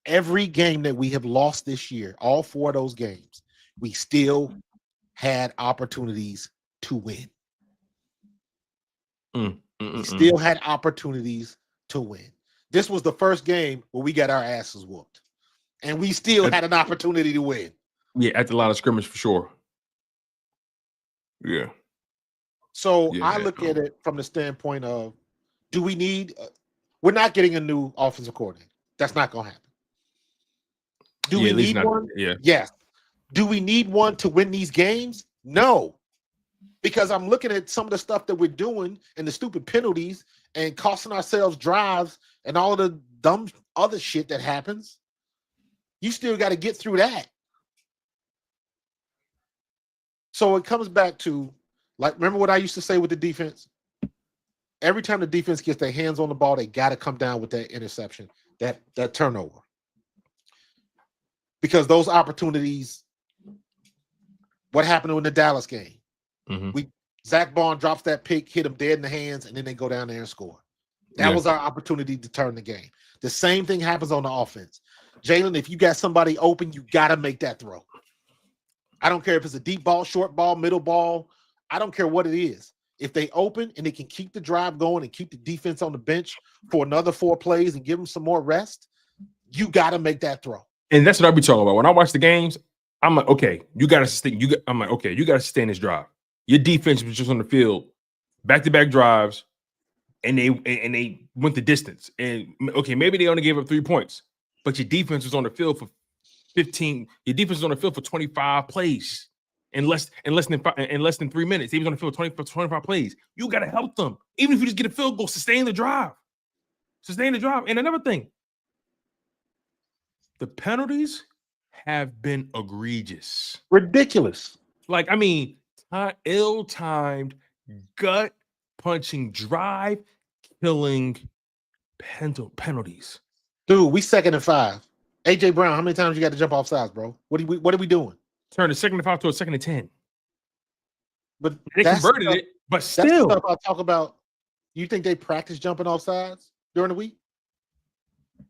[SPEAKER 3] every game that we have lost this year, all 4 of those games, we still had opportunities to win. We still had opportunities to win. This was the first game where we got our asses whooped, and we still had an opportunity to win.
[SPEAKER 4] Yeah, at the line of scrimmage for sure. Yeah.
[SPEAKER 3] So I look at it from the standpoint of, do we need? We're not getting a new offensive coordinator. That's not going to happen. Do we need one?
[SPEAKER 4] Yeah.
[SPEAKER 3] Yes. Do we need one to win these games? No. Because I'm looking at some of the stuff that we're doing and the stupid penalties and costing ourselves drives and all of the dumb other shit that happens. You still got to get through that. So it comes back to, like, remember what I used to say with the defense? Every time the defense gets their hands on the ball, they got to come down with that interception, that turnover. Because those opportunities, what happened in the Dallas game? Zach Bond drops that pick, hit him dead in the hands, and then they go down there and score. That was our opportunity to turn the game. The same thing happens on the offense. Jalen, if you got somebody open, you got to make that throw. I don't care if it's a deep ball, short ball, middle ball. I don't care what it is. If they open and they can keep the drive going and keep the defense on the bench for another 4 plays and give them some more rest, you got to make that throw.
[SPEAKER 4] And that's what I be talking about. When I watch the games, I'm like, okay, you got to sustain. I'm like, okay, you got to sustain this drive. Your defense was just on the field, back-to-back drives, and they went the distance. And okay, maybe they only gave up 3 points, but your defense was on the field for 15. Your defense was on the field for 25 plays in less than 3 minutes. He was on the field for 25 plays. You got to help them, even if you just get a field goal. Sustain the drive. Sustain the drive. And another thing, the penalties have been egregious,
[SPEAKER 3] ridiculous.
[SPEAKER 4] Like, I mean, ill-timed, gut-punching, drive-killing penalties.
[SPEAKER 3] Dude, we 2nd and 5. AJ Brown, how many times you got to jump off sides, bro? What are we doing?
[SPEAKER 4] Turn a 2nd and 5 to a 2nd and 10.
[SPEAKER 3] But
[SPEAKER 4] they converted it, but still.
[SPEAKER 3] That's the stuff I talk about. You think they practice jumping off sides during the week?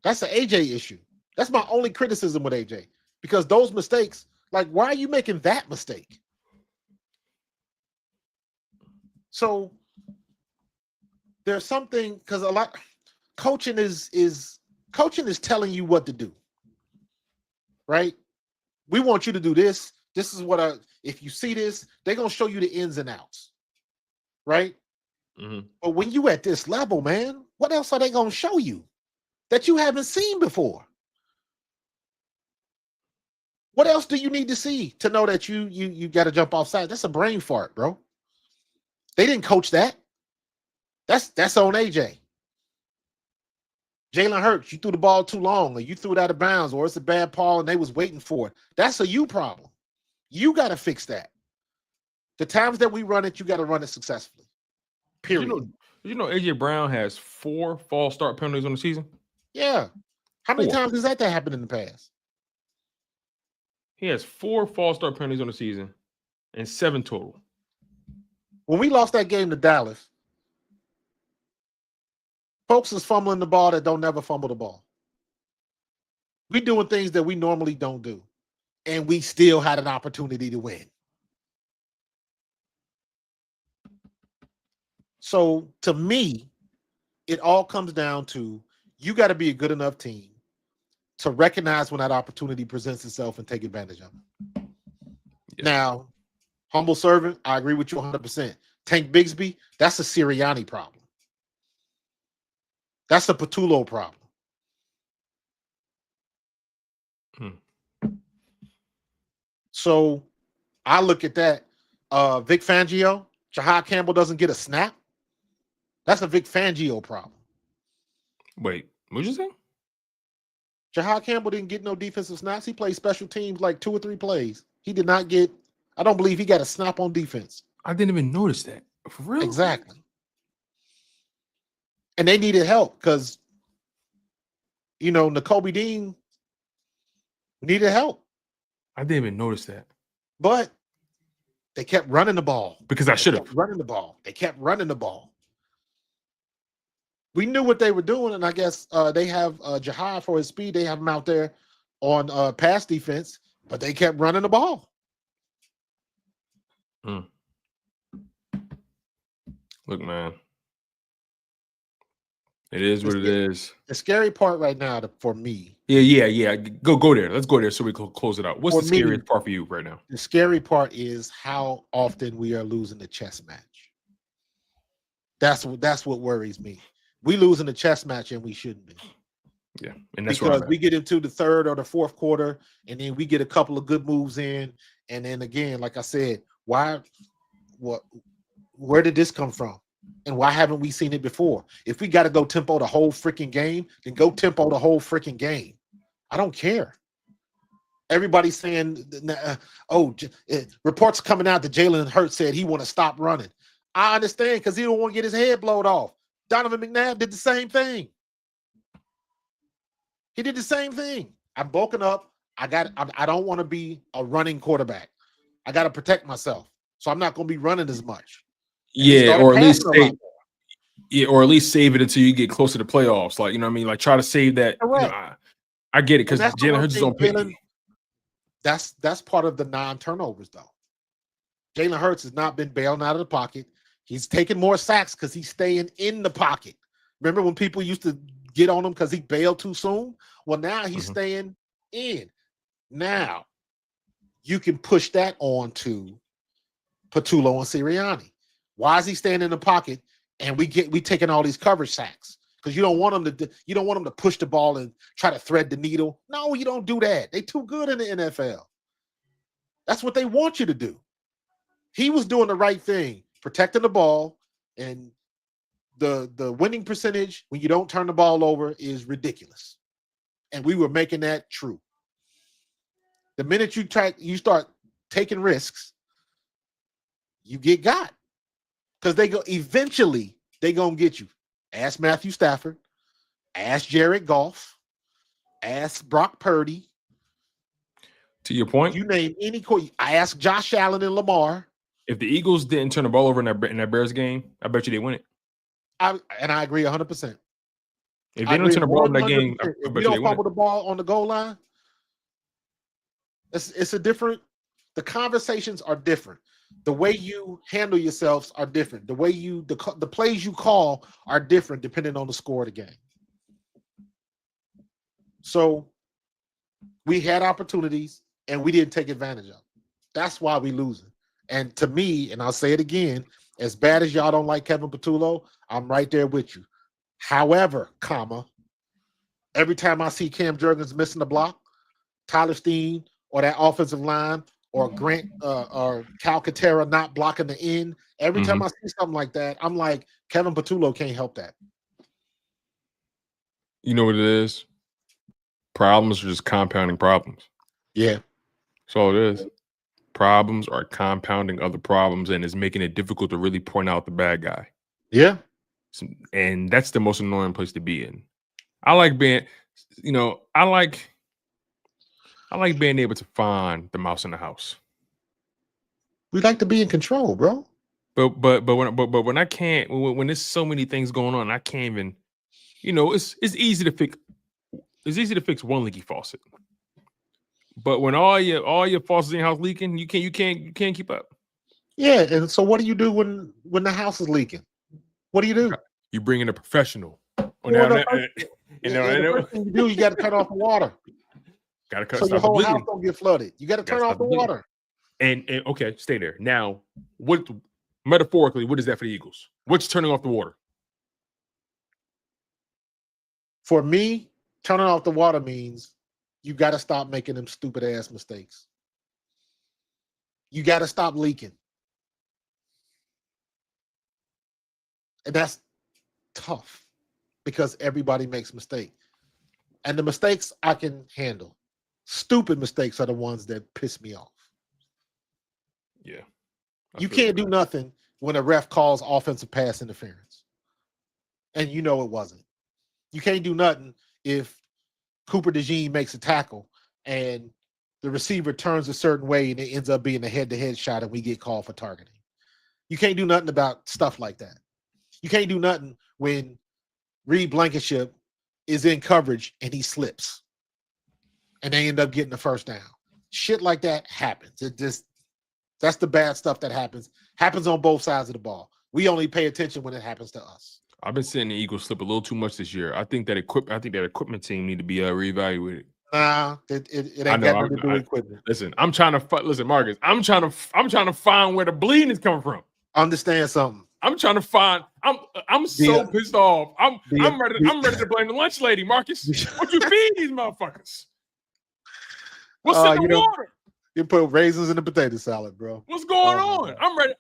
[SPEAKER 3] That's an AJ issue. That's my only criticism with AJ. Because those mistakes, like, why are you making that mistake? So there's something, because a lot coaching is telling you what to do, right? We want you to do this. This is what if you see this, they're gonna show you the ins and outs, right? But when you at this level, man, what else are they gonna show you that you haven't seen before? What else do you need to see to know that you got to jump offside? That's a brain fart, bro. They didn't coach that. That's on AJ. Jalen Hurts, you threw the ball too long, or you threw it out of bounds, or it's a bad call and they was waiting for it. That's a you problem. You got to fix that. The times that we run it, you got to run it successfully. Period.
[SPEAKER 4] You know AJ Brown has 4 false start penalties on the season?
[SPEAKER 3] Yeah. How many times has that happened in the past?
[SPEAKER 4] He has 4 false start penalties on the season and 7 total.
[SPEAKER 3] When we lost that game to Dallas, folks is fumbling the ball that don't never fumble the ball. We doing things that we normally don't do, and we still had an opportunity to win. So to me, it all comes down to you got to be a good enough team to recognize when that opportunity presents itself and take advantage of it. Yeah. Now, humble servant, I agree with you 100%. Tank Bigsby, that's a Sirianni problem. That's a Patullo problem. So I look at that. Vic Fangio, Jihaad Campbell doesn't get a snap. That's a Vic Fangio problem.
[SPEAKER 4] Wait, what'd you say?
[SPEAKER 3] Jihaad Campbell didn't get no defensive snaps. He played special teams like 2 or 3 plays. He did not get. I don't believe he got a snap on defense.
[SPEAKER 4] I didn't even notice that. For real?
[SPEAKER 3] Exactly. And they needed help because, Nakobe Dean needed help.
[SPEAKER 4] I didn't even notice that.
[SPEAKER 3] But they kept running the ball.
[SPEAKER 4] Because I should have.
[SPEAKER 3] Running the ball. They kept running the ball. We knew what they were doing, and I guess they have Jihaad for his speed. They have him out there on pass defense, but they kept running the ball.
[SPEAKER 4] Look, man. It is what it is.
[SPEAKER 3] The scary part right now for me.
[SPEAKER 4] Yeah. Go there. Let's go there so we can close it out. What's the scariest part for you right now?
[SPEAKER 3] The scary part is how often we are losing the chess match. That's what worries me. We losing the chess match and we shouldn't be.
[SPEAKER 4] Yeah, and that's
[SPEAKER 3] because we get into the third or the fourth quarter, and then we get a couple of good moves in, and then again, like I said, where did this come from? And why haven't we seen it before? If we got to go tempo the whole freaking game, then go tempo the whole freaking game. I don't care. Everybody's saying, reports coming out that Jalen Hurts said he want to stop running. I understand because he don't want to get his head blowed off. Donovan McNabb did the same thing. He did the same thing. I'm bulking up. I don't want to be a running quarterback. I got to protect myself. So I'm not going to be running as much.
[SPEAKER 4] Yeah, or at least save it until you get closer to playoffs. Like, you know what I mean? Like, try to save that. I get it because Jalen Hurts is on pick.
[SPEAKER 3] That's part of the non-turnovers, though. Jalen Hurts has not been bailing out of the pocket. He's taking more sacks because he's staying in the pocket. Remember when people used to get on him because he bailed too soon? Well, now he's staying in. Now, you can push that on to Patullo and Sirianni. Why is he staying in the pocket and we taking all these coverage sacks? Because you don't want him to push the ball and try to thread the needle. No, you don't do that. They too good in the NFL. That's what they want you to do. He was doing the right thing, protecting the ball, and the winning percentage when you don't turn the ball over is ridiculous. And we were making that true. The minute you start taking risks, you get got. Because eventually they're going to get you. Ask Matthew Stafford. Ask Jared Goff. Ask Brock Purdy.
[SPEAKER 4] To your point,
[SPEAKER 3] you name any. I asked Josh Allen and Lamar.
[SPEAKER 4] If the Eagles didn't turn the ball over in that Bears game, I bet you they win it.
[SPEAKER 3] I agree 100%.
[SPEAKER 4] If they don't turn the ball in that game, I
[SPEAKER 3] if
[SPEAKER 4] bet
[SPEAKER 3] you
[SPEAKER 4] you they
[SPEAKER 3] don't
[SPEAKER 4] win
[SPEAKER 3] fumble the ball on the goal line, it's a different. The conversations are different. The way you handle yourselves are different. The way the plays you call are different depending on the score of the game. So we had opportunities and we didn't take advantage of them. That's why we losing. And to me, and I'll say it again, as bad as y'all don't like Kevin Patullo, I'm right there with you. However, every time I see Cam Jurgens missing the block, Tyler Steen or that offensive line, or Grant or Calcaterra not blocking the end. Every time I see something like that, I'm like, Kevin Patullo can't help that.
[SPEAKER 4] You know what it is? Problems are just compounding problems.
[SPEAKER 3] Yeah.
[SPEAKER 4] That's all it is. Problems are compounding other problems, and it's making it difficult to really point out the bad guy.
[SPEAKER 3] Yeah.
[SPEAKER 4] And that's the most annoying place to be in. I like being able to find the mouse in the house.
[SPEAKER 3] We like to be in control, bro.
[SPEAKER 4] But when I can't, when there's so many things going on, I can't even. It's easy to fix. It's easy to fix one leaky faucet. But when all your faucets in your house leaking, you can't keep up.
[SPEAKER 3] Yeah, and so what do you do when the house is leaking? What do you do?
[SPEAKER 4] You bring in a professional.
[SPEAKER 3] The first thing you do, you got to turn off the water. So your whole house don't get flooded. You got to turn off the water.
[SPEAKER 4] And okay, stay there. Now, metaphorically, what is that for the Eagles? What's turning off the water?
[SPEAKER 3] For me, turning off the water means you got to stop making them stupid ass mistakes. You got to stop leaking. And that's tough because everybody makes mistakes. And the mistakes I can handle. Stupid mistakes are the ones that piss me off.
[SPEAKER 4] Yeah.
[SPEAKER 3] You can't do nothing when a ref calls offensive pass interference. And you know it wasn't. You can't do nothing if Cooper DeJean makes a tackle and the receiver turns a certain way and it ends up being a head-to-head shot and we get called for targeting. You can't do nothing about stuff like that. You can't do nothing when Reed Blankenship is in coverage and he slips and they end up getting the first down. Shit like that happens. That's the bad stuff that happens. Happens on both sides of the ball. We only pay attention when it happens to us.
[SPEAKER 4] I've been seeing the Eagles slip a little too much this year. I think that equipment team need to be reevaluated.
[SPEAKER 3] Nah, it ain't got nothing to do with equipment.
[SPEAKER 4] Listen, Marcus. I'm trying to find where the bleeding is coming from.
[SPEAKER 3] Understand something.
[SPEAKER 4] I'm trying to find. I'm so pissed off. I'm ready to blame the lunch lady, Marcus. What you feed these motherfuckers? What's in the water?
[SPEAKER 3] You put raisins in the potato salad, bro.
[SPEAKER 4] What's going on? I'm ready.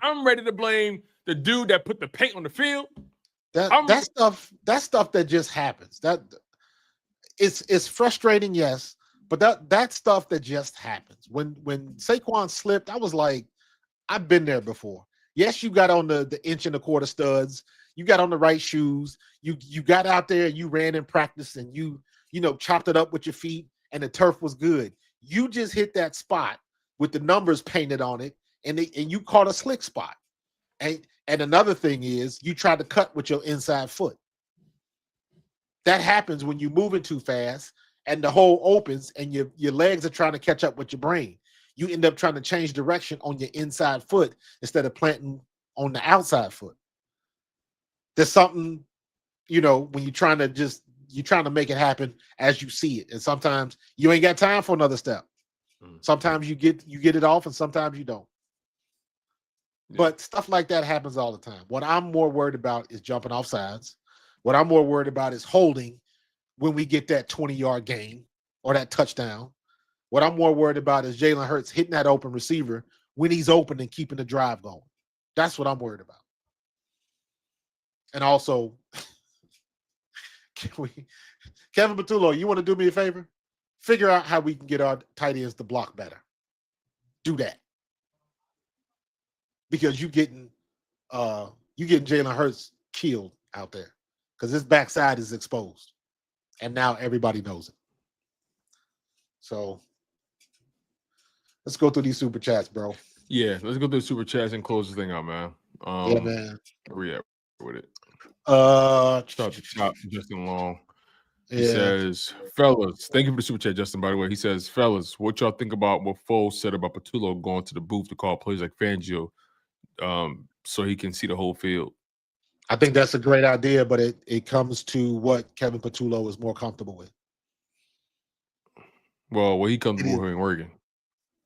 [SPEAKER 4] I'm ready to blame the dude that put the paint on the field. That stuff that just happens. That it's frustrating, yes, but that stuff that just happens. When Saquon slipped, I was like, I've been there before. Yes, you got on the inch and a quarter studs. You got on the right shoes. You got out there. You ran in practice and you chopped it up with your feet, and the turf was good. You just hit that spot with the numbers painted on it, and you caught a slick spot. And another thing is you try to cut with your inside foot. That happens when you're moving too fast and the hole opens and your legs are trying to catch up with your brain. You end up trying to change direction on your inside foot instead of planting on the outside foot. There's something, when you're trying to make it happen as you see it. And sometimes you ain't got time for another step. Sometimes you get it off and sometimes you don't. Yeah. But stuff like that happens all the time. What I'm more worried about is jumping off sides. What I'm more worried about is holding when we get that 20-yard gain or that touchdown. What I'm more worried about is Jalen Hurts hitting that open receiver when he's open and keeping the drive going. That's what I'm worried about. And also, Kevin Patullo, you want to do me a favor? Figure out how we can get our tight ends to block better. Do that. Because you getting Jalen Hurts killed out there because his backside is exposed, and now everybody knows it. So let's go through these super chats, bro. Yeah, let's go through the super chats and close this thing out, man.
[SPEAKER 3] Yeah, man.
[SPEAKER 4] Where we at with it?
[SPEAKER 3] Start
[SPEAKER 4] the top, Justin Long.
[SPEAKER 3] Yeah.
[SPEAKER 4] He says, fellas, thank you for the super chat, Justin, by the way. He says, fellas, what y'all think about what Foles said about Patullo going to the booth to call plays like Fangio so he can see the whole field?
[SPEAKER 3] I think that's a great idea, but it comes to what Kevin Patullo is more comfortable with.
[SPEAKER 4] Well, he comes with in Oregon.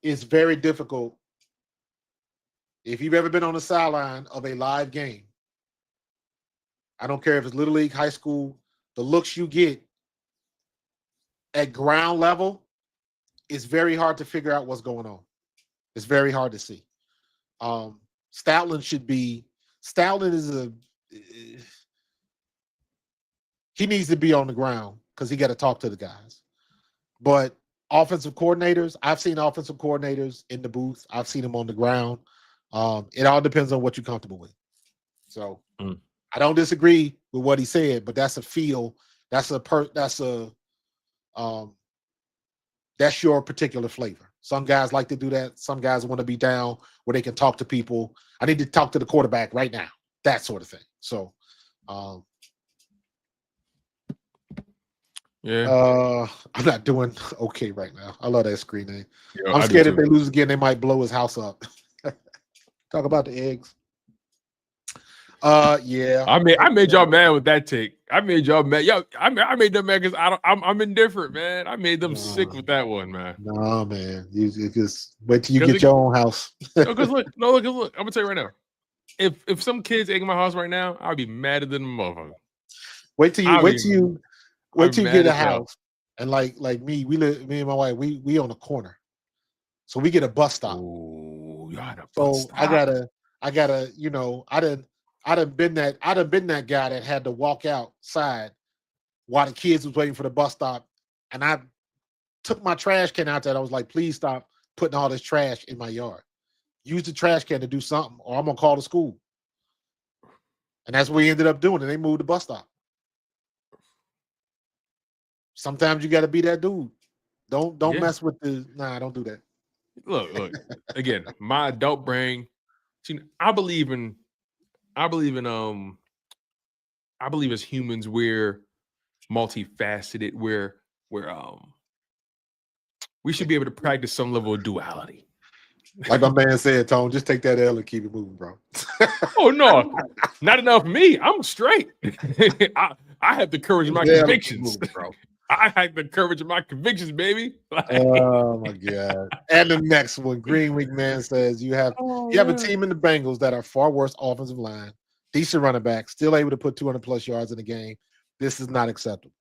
[SPEAKER 3] It's very difficult. If you've ever been on the sideline of a live game, I don't care if it's Little League, high school, the looks you get at ground level, it's very hard to figure out what's going on. It's very hard to see. Stoutland he needs to be on the ground because he got to talk to the guys. But offensive coordinators, I've seen offensive coordinators in the booth. I've seen them on the ground. It all depends on what you're comfortable with. So I don't disagree with what he said, but that's a feel. That's your particular flavor. Some guys like to do that. Some guys want to be down where they can talk to people. I need to talk to the quarterback right now. That sort of thing. So, I'm not doing okay right now. I love that screen name. Yeah, I'm scared if they lose again, they might blow his house up. Talk about the eggs. Yeah.
[SPEAKER 4] I made y'all mad with that take. I made y'all mad. Yo, I made them mad because I'm indifferent, man. I made them sick with that one, man.
[SPEAKER 3] No, man. You just wait till you get your own house.
[SPEAKER 4] Because look. I'm gonna tell you right now. If some kids egg my house right now, I'll be madder than a motherfucker.
[SPEAKER 3] Wait till you get a house. And like me and my wife, we on a corner. So we get a bus stop.
[SPEAKER 4] Ooh, you had a
[SPEAKER 3] bus stop. I gotta, I'd have been that guy that had to walk outside while the kids was waiting for the bus stop. And I took my trash can out there. I was like, please stop putting all this trash in my yard. Use the trash can to do something, or I'm gonna call the school. And that's what he ended up doing. And they moved the bus stop. Sometimes you got to be that dude. Don't mess with the. Nah, don't do that.
[SPEAKER 4] Look. Again, my adult brain. See, I believe as humans we're multifaceted. We should be able to practice some level of duality.
[SPEAKER 3] Like my man said, Tone, just take that L and keep it moving, bro.
[SPEAKER 4] Oh no, not enough for me. I'm straight. I have the courage of my convictions,
[SPEAKER 3] moving, bro.
[SPEAKER 4] I have the courage of my convictions, baby.
[SPEAKER 3] Oh my god! And the next one, Green Week Man says you have a team in the Bengals that are far worse offensive line, decent running back, still able to put 200+ yards in the game. This is not acceptable.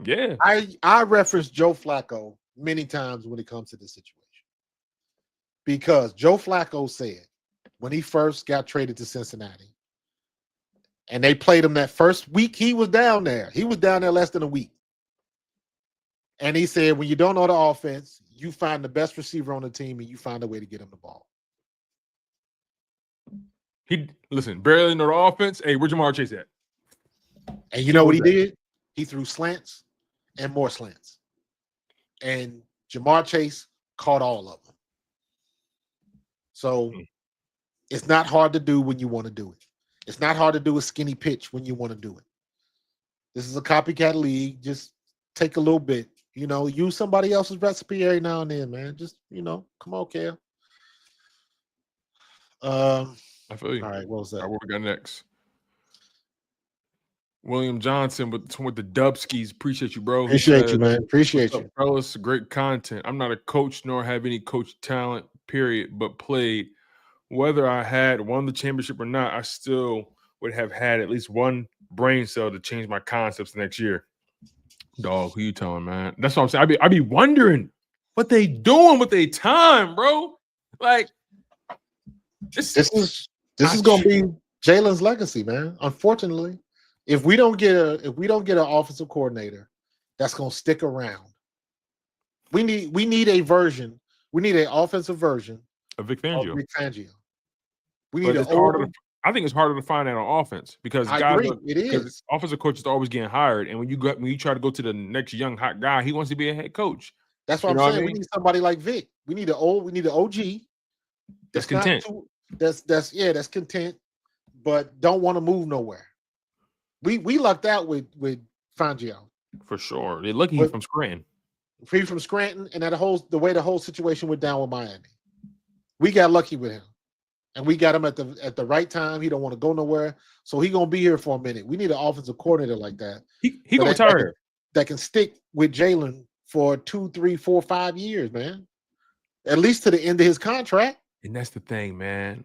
[SPEAKER 4] Yeah,
[SPEAKER 3] I referenced Joe Flacco many times when it comes to this situation. Because Joe Flacco said when he first got traded to Cincinnati and they played him that first week he was down there. He was down there less than a week. And he said, when you don't know the offense, you find the best receiver on the team and you find a way to get him the ball.
[SPEAKER 4] He barely know the offense. Hey, where's Jamar Chase at?
[SPEAKER 3] And you know what he did? He threw slants and more slants. And Jamar Chase caught all of them. So it's not hard to do when you want to do it. It's not hard to do a skinny pitch when you want to do it. This is a copycat league. Just take a little bit. Use somebody else's recipe every now and then, man. Just, come on, Kel.
[SPEAKER 4] I feel you.
[SPEAKER 3] All right, what was that?
[SPEAKER 4] All right, what we got next? William Johnson with the Dubskis. Appreciate you, bro.
[SPEAKER 3] Appreciate you, man. Appreciate you.
[SPEAKER 4] Fellas, great content. I'm not a coach nor have any coach talent, period, but played. Whether I had won the championship or not, I still would have had at least one brain cell to change my concepts next year. Dog, who you telling, man? That's what I'm saying. I be wondering what they doing with their time, bro. Like this is
[SPEAKER 3] gonna be Jalen's legacy, man. Unfortunately, if we don't get an offensive coordinator that's gonna stick around, we need a version. We need an offensive version
[SPEAKER 4] of Vic Fangio.
[SPEAKER 3] We need
[SPEAKER 4] I think it's harder to find that on offense because
[SPEAKER 3] it is.
[SPEAKER 4] Offensive coaches are always getting hired, and when you try to go to the next young hot guy, he wants to be a head coach.
[SPEAKER 3] That's what I'm saying. We need somebody like Vic. We need an OG
[SPEAKER 4] that's content.
[SPEAKER 3] That's content, but don't want to move nowhere. We lucked out with Fangio
[SPEAKER 4] for sure. They're lucky he's from Scranton.
[SPEAKER 3] Free from Scranton, and the way the whole situation went down with Miami, we got lucky with him. And we got him at the right time. He don't want to go nowhere. So he gonna be here for a minute. We need an offensive coordinator like that.
[SPEAKER 4] He gonna retire.
[SPEAKER 3] That can stick with Jalen for 2, 3, 4, 5 years, man. At least to the end of his contract.
[SPEAKER 4] And that's the thing, man.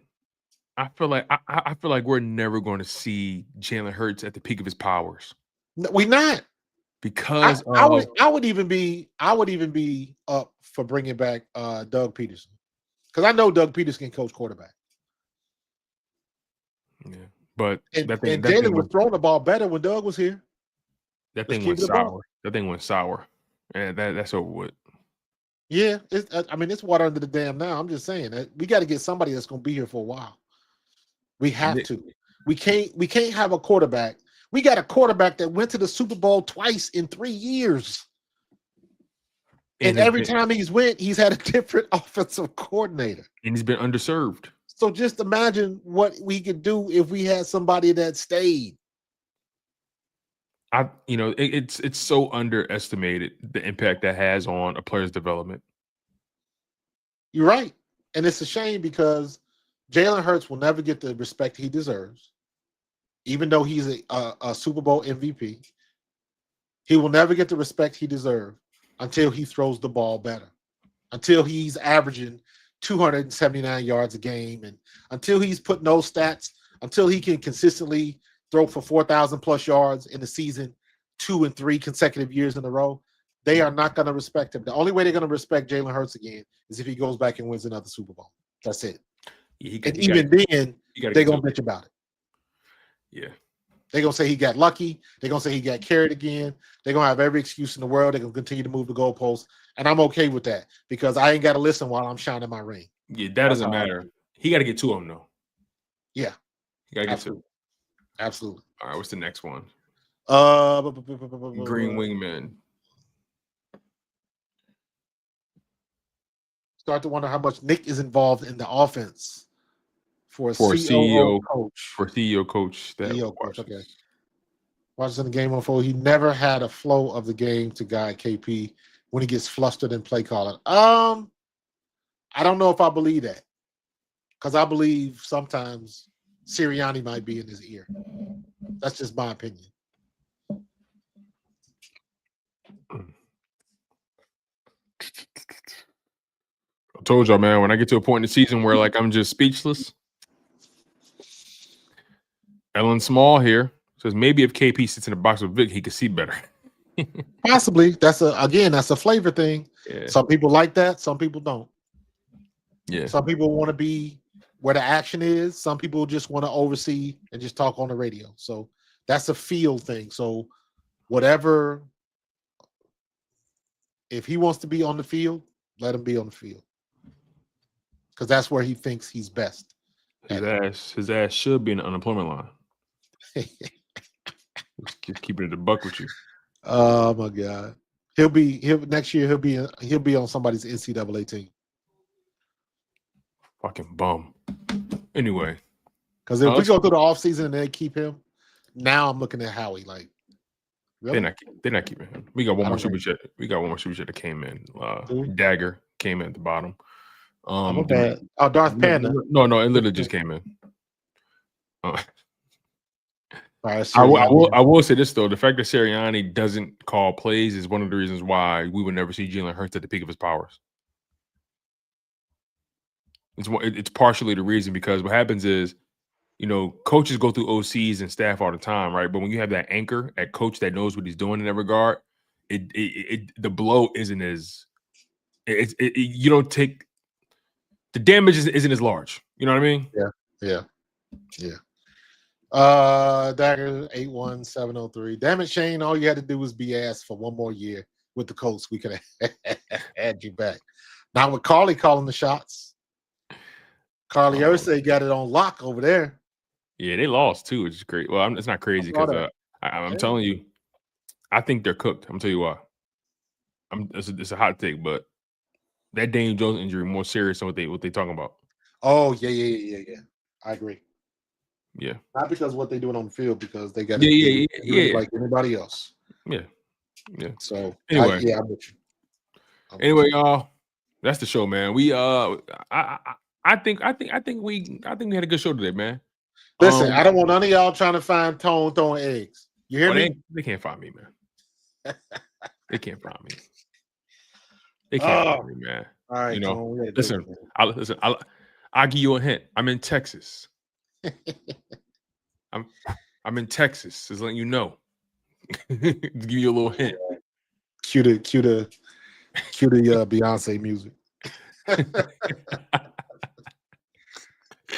[SPEAKER 4] I feel like we're never going to see Jalen Hurts at the peak of his powers.
[SPEAKER 3] No, we're not.
[SPEAKER 4] Because
[SPEAKER 3] I would even be up for bringing back Doug Peterson. Because I know Doug Peterson can coach quarterback.
[SPEAKER 4] Yeah, but
[SPEAKER 3] Jalen was throwing the ball better when Doug was here.
[SPEAKER 4] That thing went sour. That thing went sour, and that's over with.
[SPEAKER 3] Yeah, it's water under the dam now. I'm just saying that we got to get somebody that's going to be here for a while. We have to. We can't have a quarterback. We got a quarterback that went to the Super Bowl twice in 3 years. And every time he's had a different offensive coordinator.
[SPEAKER 4] And he's been underserved.
[SPEAKER 3] So just imagine what we could do if we had somebody that stayed.
[SPEAKER 4] It's so underestimated the impact that has on a player's development.
[SPEAKER 3] You're right. And it's a shame because Jalen Hurts will never get the respect he deserves. Even though he's a Super Bowl MVP, he will never get the respect he deserves until he throws the ball better, until he's averaging 279 yards a game, and until he's putting those stats, until he can consistently throw for 4,000+ yards in the season 2 and 3 consecutive years in a row, they are not going to respect him. The only way they're going to respect Jalen Hurts again is if he goes back and wins another Super Bowl. That's it. Then they're going to bitch about it.
[SPEAKER 4] Yeah.
[SPEAKER 3] They're going to say he got lucky. They're going to say he got carried again. They're going to have every excuse in the world. They're going to continue to move the goalposts. And I'm okay with that because I ain't got to listen while I'm shining my ring.
[SPEAKER 4] Yeah, that doesn't matter. He got to get 2 of them though.
[SPEAKER 3] Yeah,
[SPEAKER 4] he got to get 2.
[SPEAKER 3] Absolutely.
[SPEAKER 4] All right, what's the next one?
[SPEAKER 3] Green
[SPEAKER 4] Wingman.
[SPEAKER 3] Start to wonder how much Nick is involved in the offense for a
[SPEAKER 4] CEO
[SPEAKER 3] coach.
[SPEAKER 4] For CEO coach.
[SPEAKER 3] CEO coach. Okay. Watching the game unfold, he never had a flow of the game to guide KP when he gets flustered in play calling. I don't know if I believe that, because I believe sometimes Sirianni might be in his ear. That's just my opinion.
[SPEAKER 4] I told y'all, man, when I get to a point in the season where like I'm just speechless. Ellen Small here says maybe if KP sits in the box with Vic, he could see better.
[SPEAKER 3] Possibly. That's a flavor thing.
[SPEAKER 4] Yeah.
[SPEAKER 3] Some people like that, some people don't.
[SPEAKER 4] Yeah.
[SPEAKER 3] Some people want to be where the action is. Some people just want to oversee and just talk on the radio. So that's a feel thing. So whatever, if he wants to be on the field, let him be on the field, because that's where he thinks he's best.
[SPEAKER 4] His ass should be in the unemployment line. Just keeping it a buck with you.
[SPEAKER 3] Oh my God, next year he'll be on somebody's NCAA team.
[SPEAKER 4] Fucking bum. Anyway,
[SPEAKER 3] because if we go through the offseason and they keep him, now I'm looking at Howie like, really?
[SPEAKER 4] They're not keeping him. We got one more super chat. That came in. Dagger came in at the bottom.
[SPEAKER 3] Darth Panda.
[SPEAKER 4] No, it literally just came in.
[SPEAKER 3] Right,
[SPEAKER 4] I will say this though: the fact that Sirianni doesn't call plays is one of the reasons why we would never see Jalen Hurts at the peak of his powers. It's partially the reason, because what happens is, coaches go through OCs and staff all the time, right? But when you have that anchor at coach that knows what he's doing in that regard, the blow isn't as you don't take the damage isn't as large. You know what I mean?
[SPEAKER 3] Yeah. Dagger 81703. Damn it, Shane! All you had to do was be asked for one more year with the Colts. We could have had you back. Now with Carly calling the shots. Carly Ursay got it on lock over there.
[SPEAKER 4] Yeah, they lost too, which is great. Well, it's not crazy because I'm telling you, I think they're cooked. I'm telling you why. It's a hot take, but that Daniel Jones injury more serious than what they talking about.
[SPEAKER 3] Oh yeah. I agree.
[SPEAKER 4] Yeah,
[SPEAKER 3] not because of what they doing on the field, because they got like anybody else.
[SPEAKER 4] Yeah.
[SPEAKER 3] So
[SPEAKER 4] anyway,
[SPEAKER 3] I'm with you.
[SPEAKER 4] Anyway, y'all, that's the show, man. We I think we had a good show today, man.
[SPEAKER 3] Listen, I don't want none of y'all trying to find Tone throwing eggs. You hear me?
[SPEAKER 4] They can't find me, man. They can't find me. They can't find me, man.
[SPEAKER 3] All right,
[SPEAKER 4] Tone, listen. I'll give you a hint. I'm in Texas. I'm in Texas. Just letting you know. Give you a little hint.
[SPEAKER 3] Cue the Beyonce music.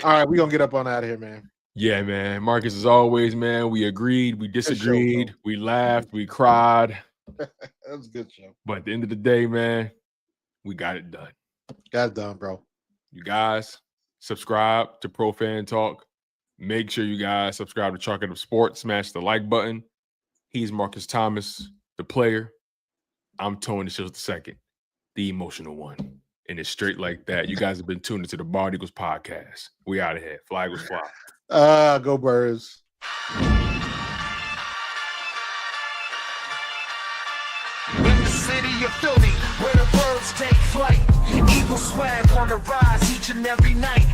[SPEAKER 3] All right, we're gonna get up on out of here, man.
[SPEAKER 4] Yeah, man. Marcus, as always, man. We agreed, we disagreed, we laughed, we cried.
[SPEAKER 3] That was a good show.
[SPEAKER 4] But at the end of the day, man, we got it done.
[SPEAKER 3] Got it done, bro.
[SPEAKER 4] You guys, subscribe to Pro Fan Talk. Make sure you guys subscribe to Chalk It Up Sports. Smash the like button. He's Markus Thomas, the player. I'm Tony DeShields II, the emotional one. And it's straight like that. You guys have been tuned into the Bald Eagles podcast. We out of here. Fly Eagles fly.
[SPEAKER 3] Go Birds.
[SPEAKER 2] In the city of Philly, where the birds take flight, Eagle swag on the rise each and every night.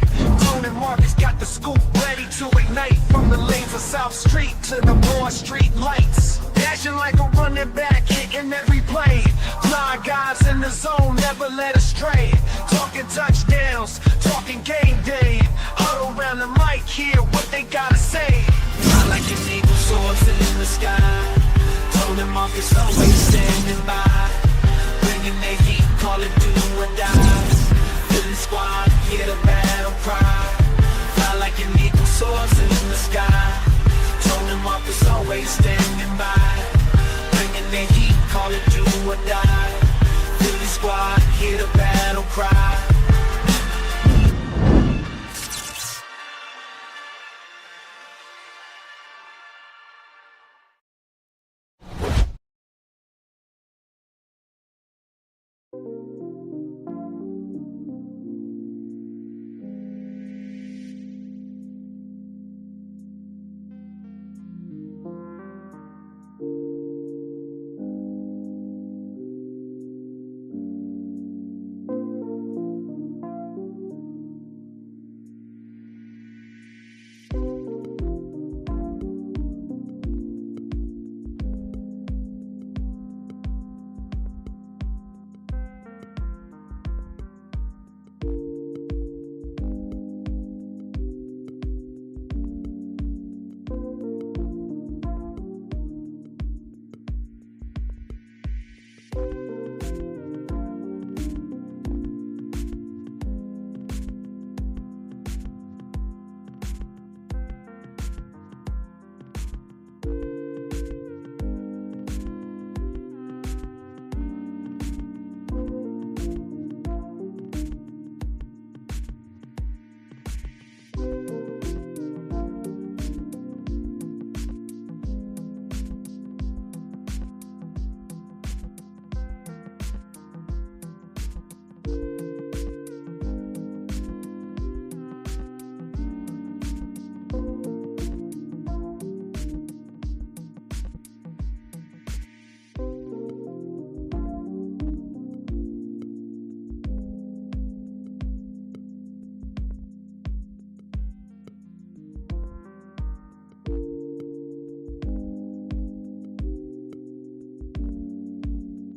[SPEAKER 2] Tone and Markus got the scoop ready to ignite. From the lanes of South Street to the Broad Street lights. Dashing like a running back, hitting every play. Flying guys in the zone, never led astray. Talking touchdowns, talking game day. Huddle around the mic, hear what they gotta say. I like an eagle soaring in the sky. Tone and Markus always standing by. Bringing their heat, call it do or die. Philly squad, get a back.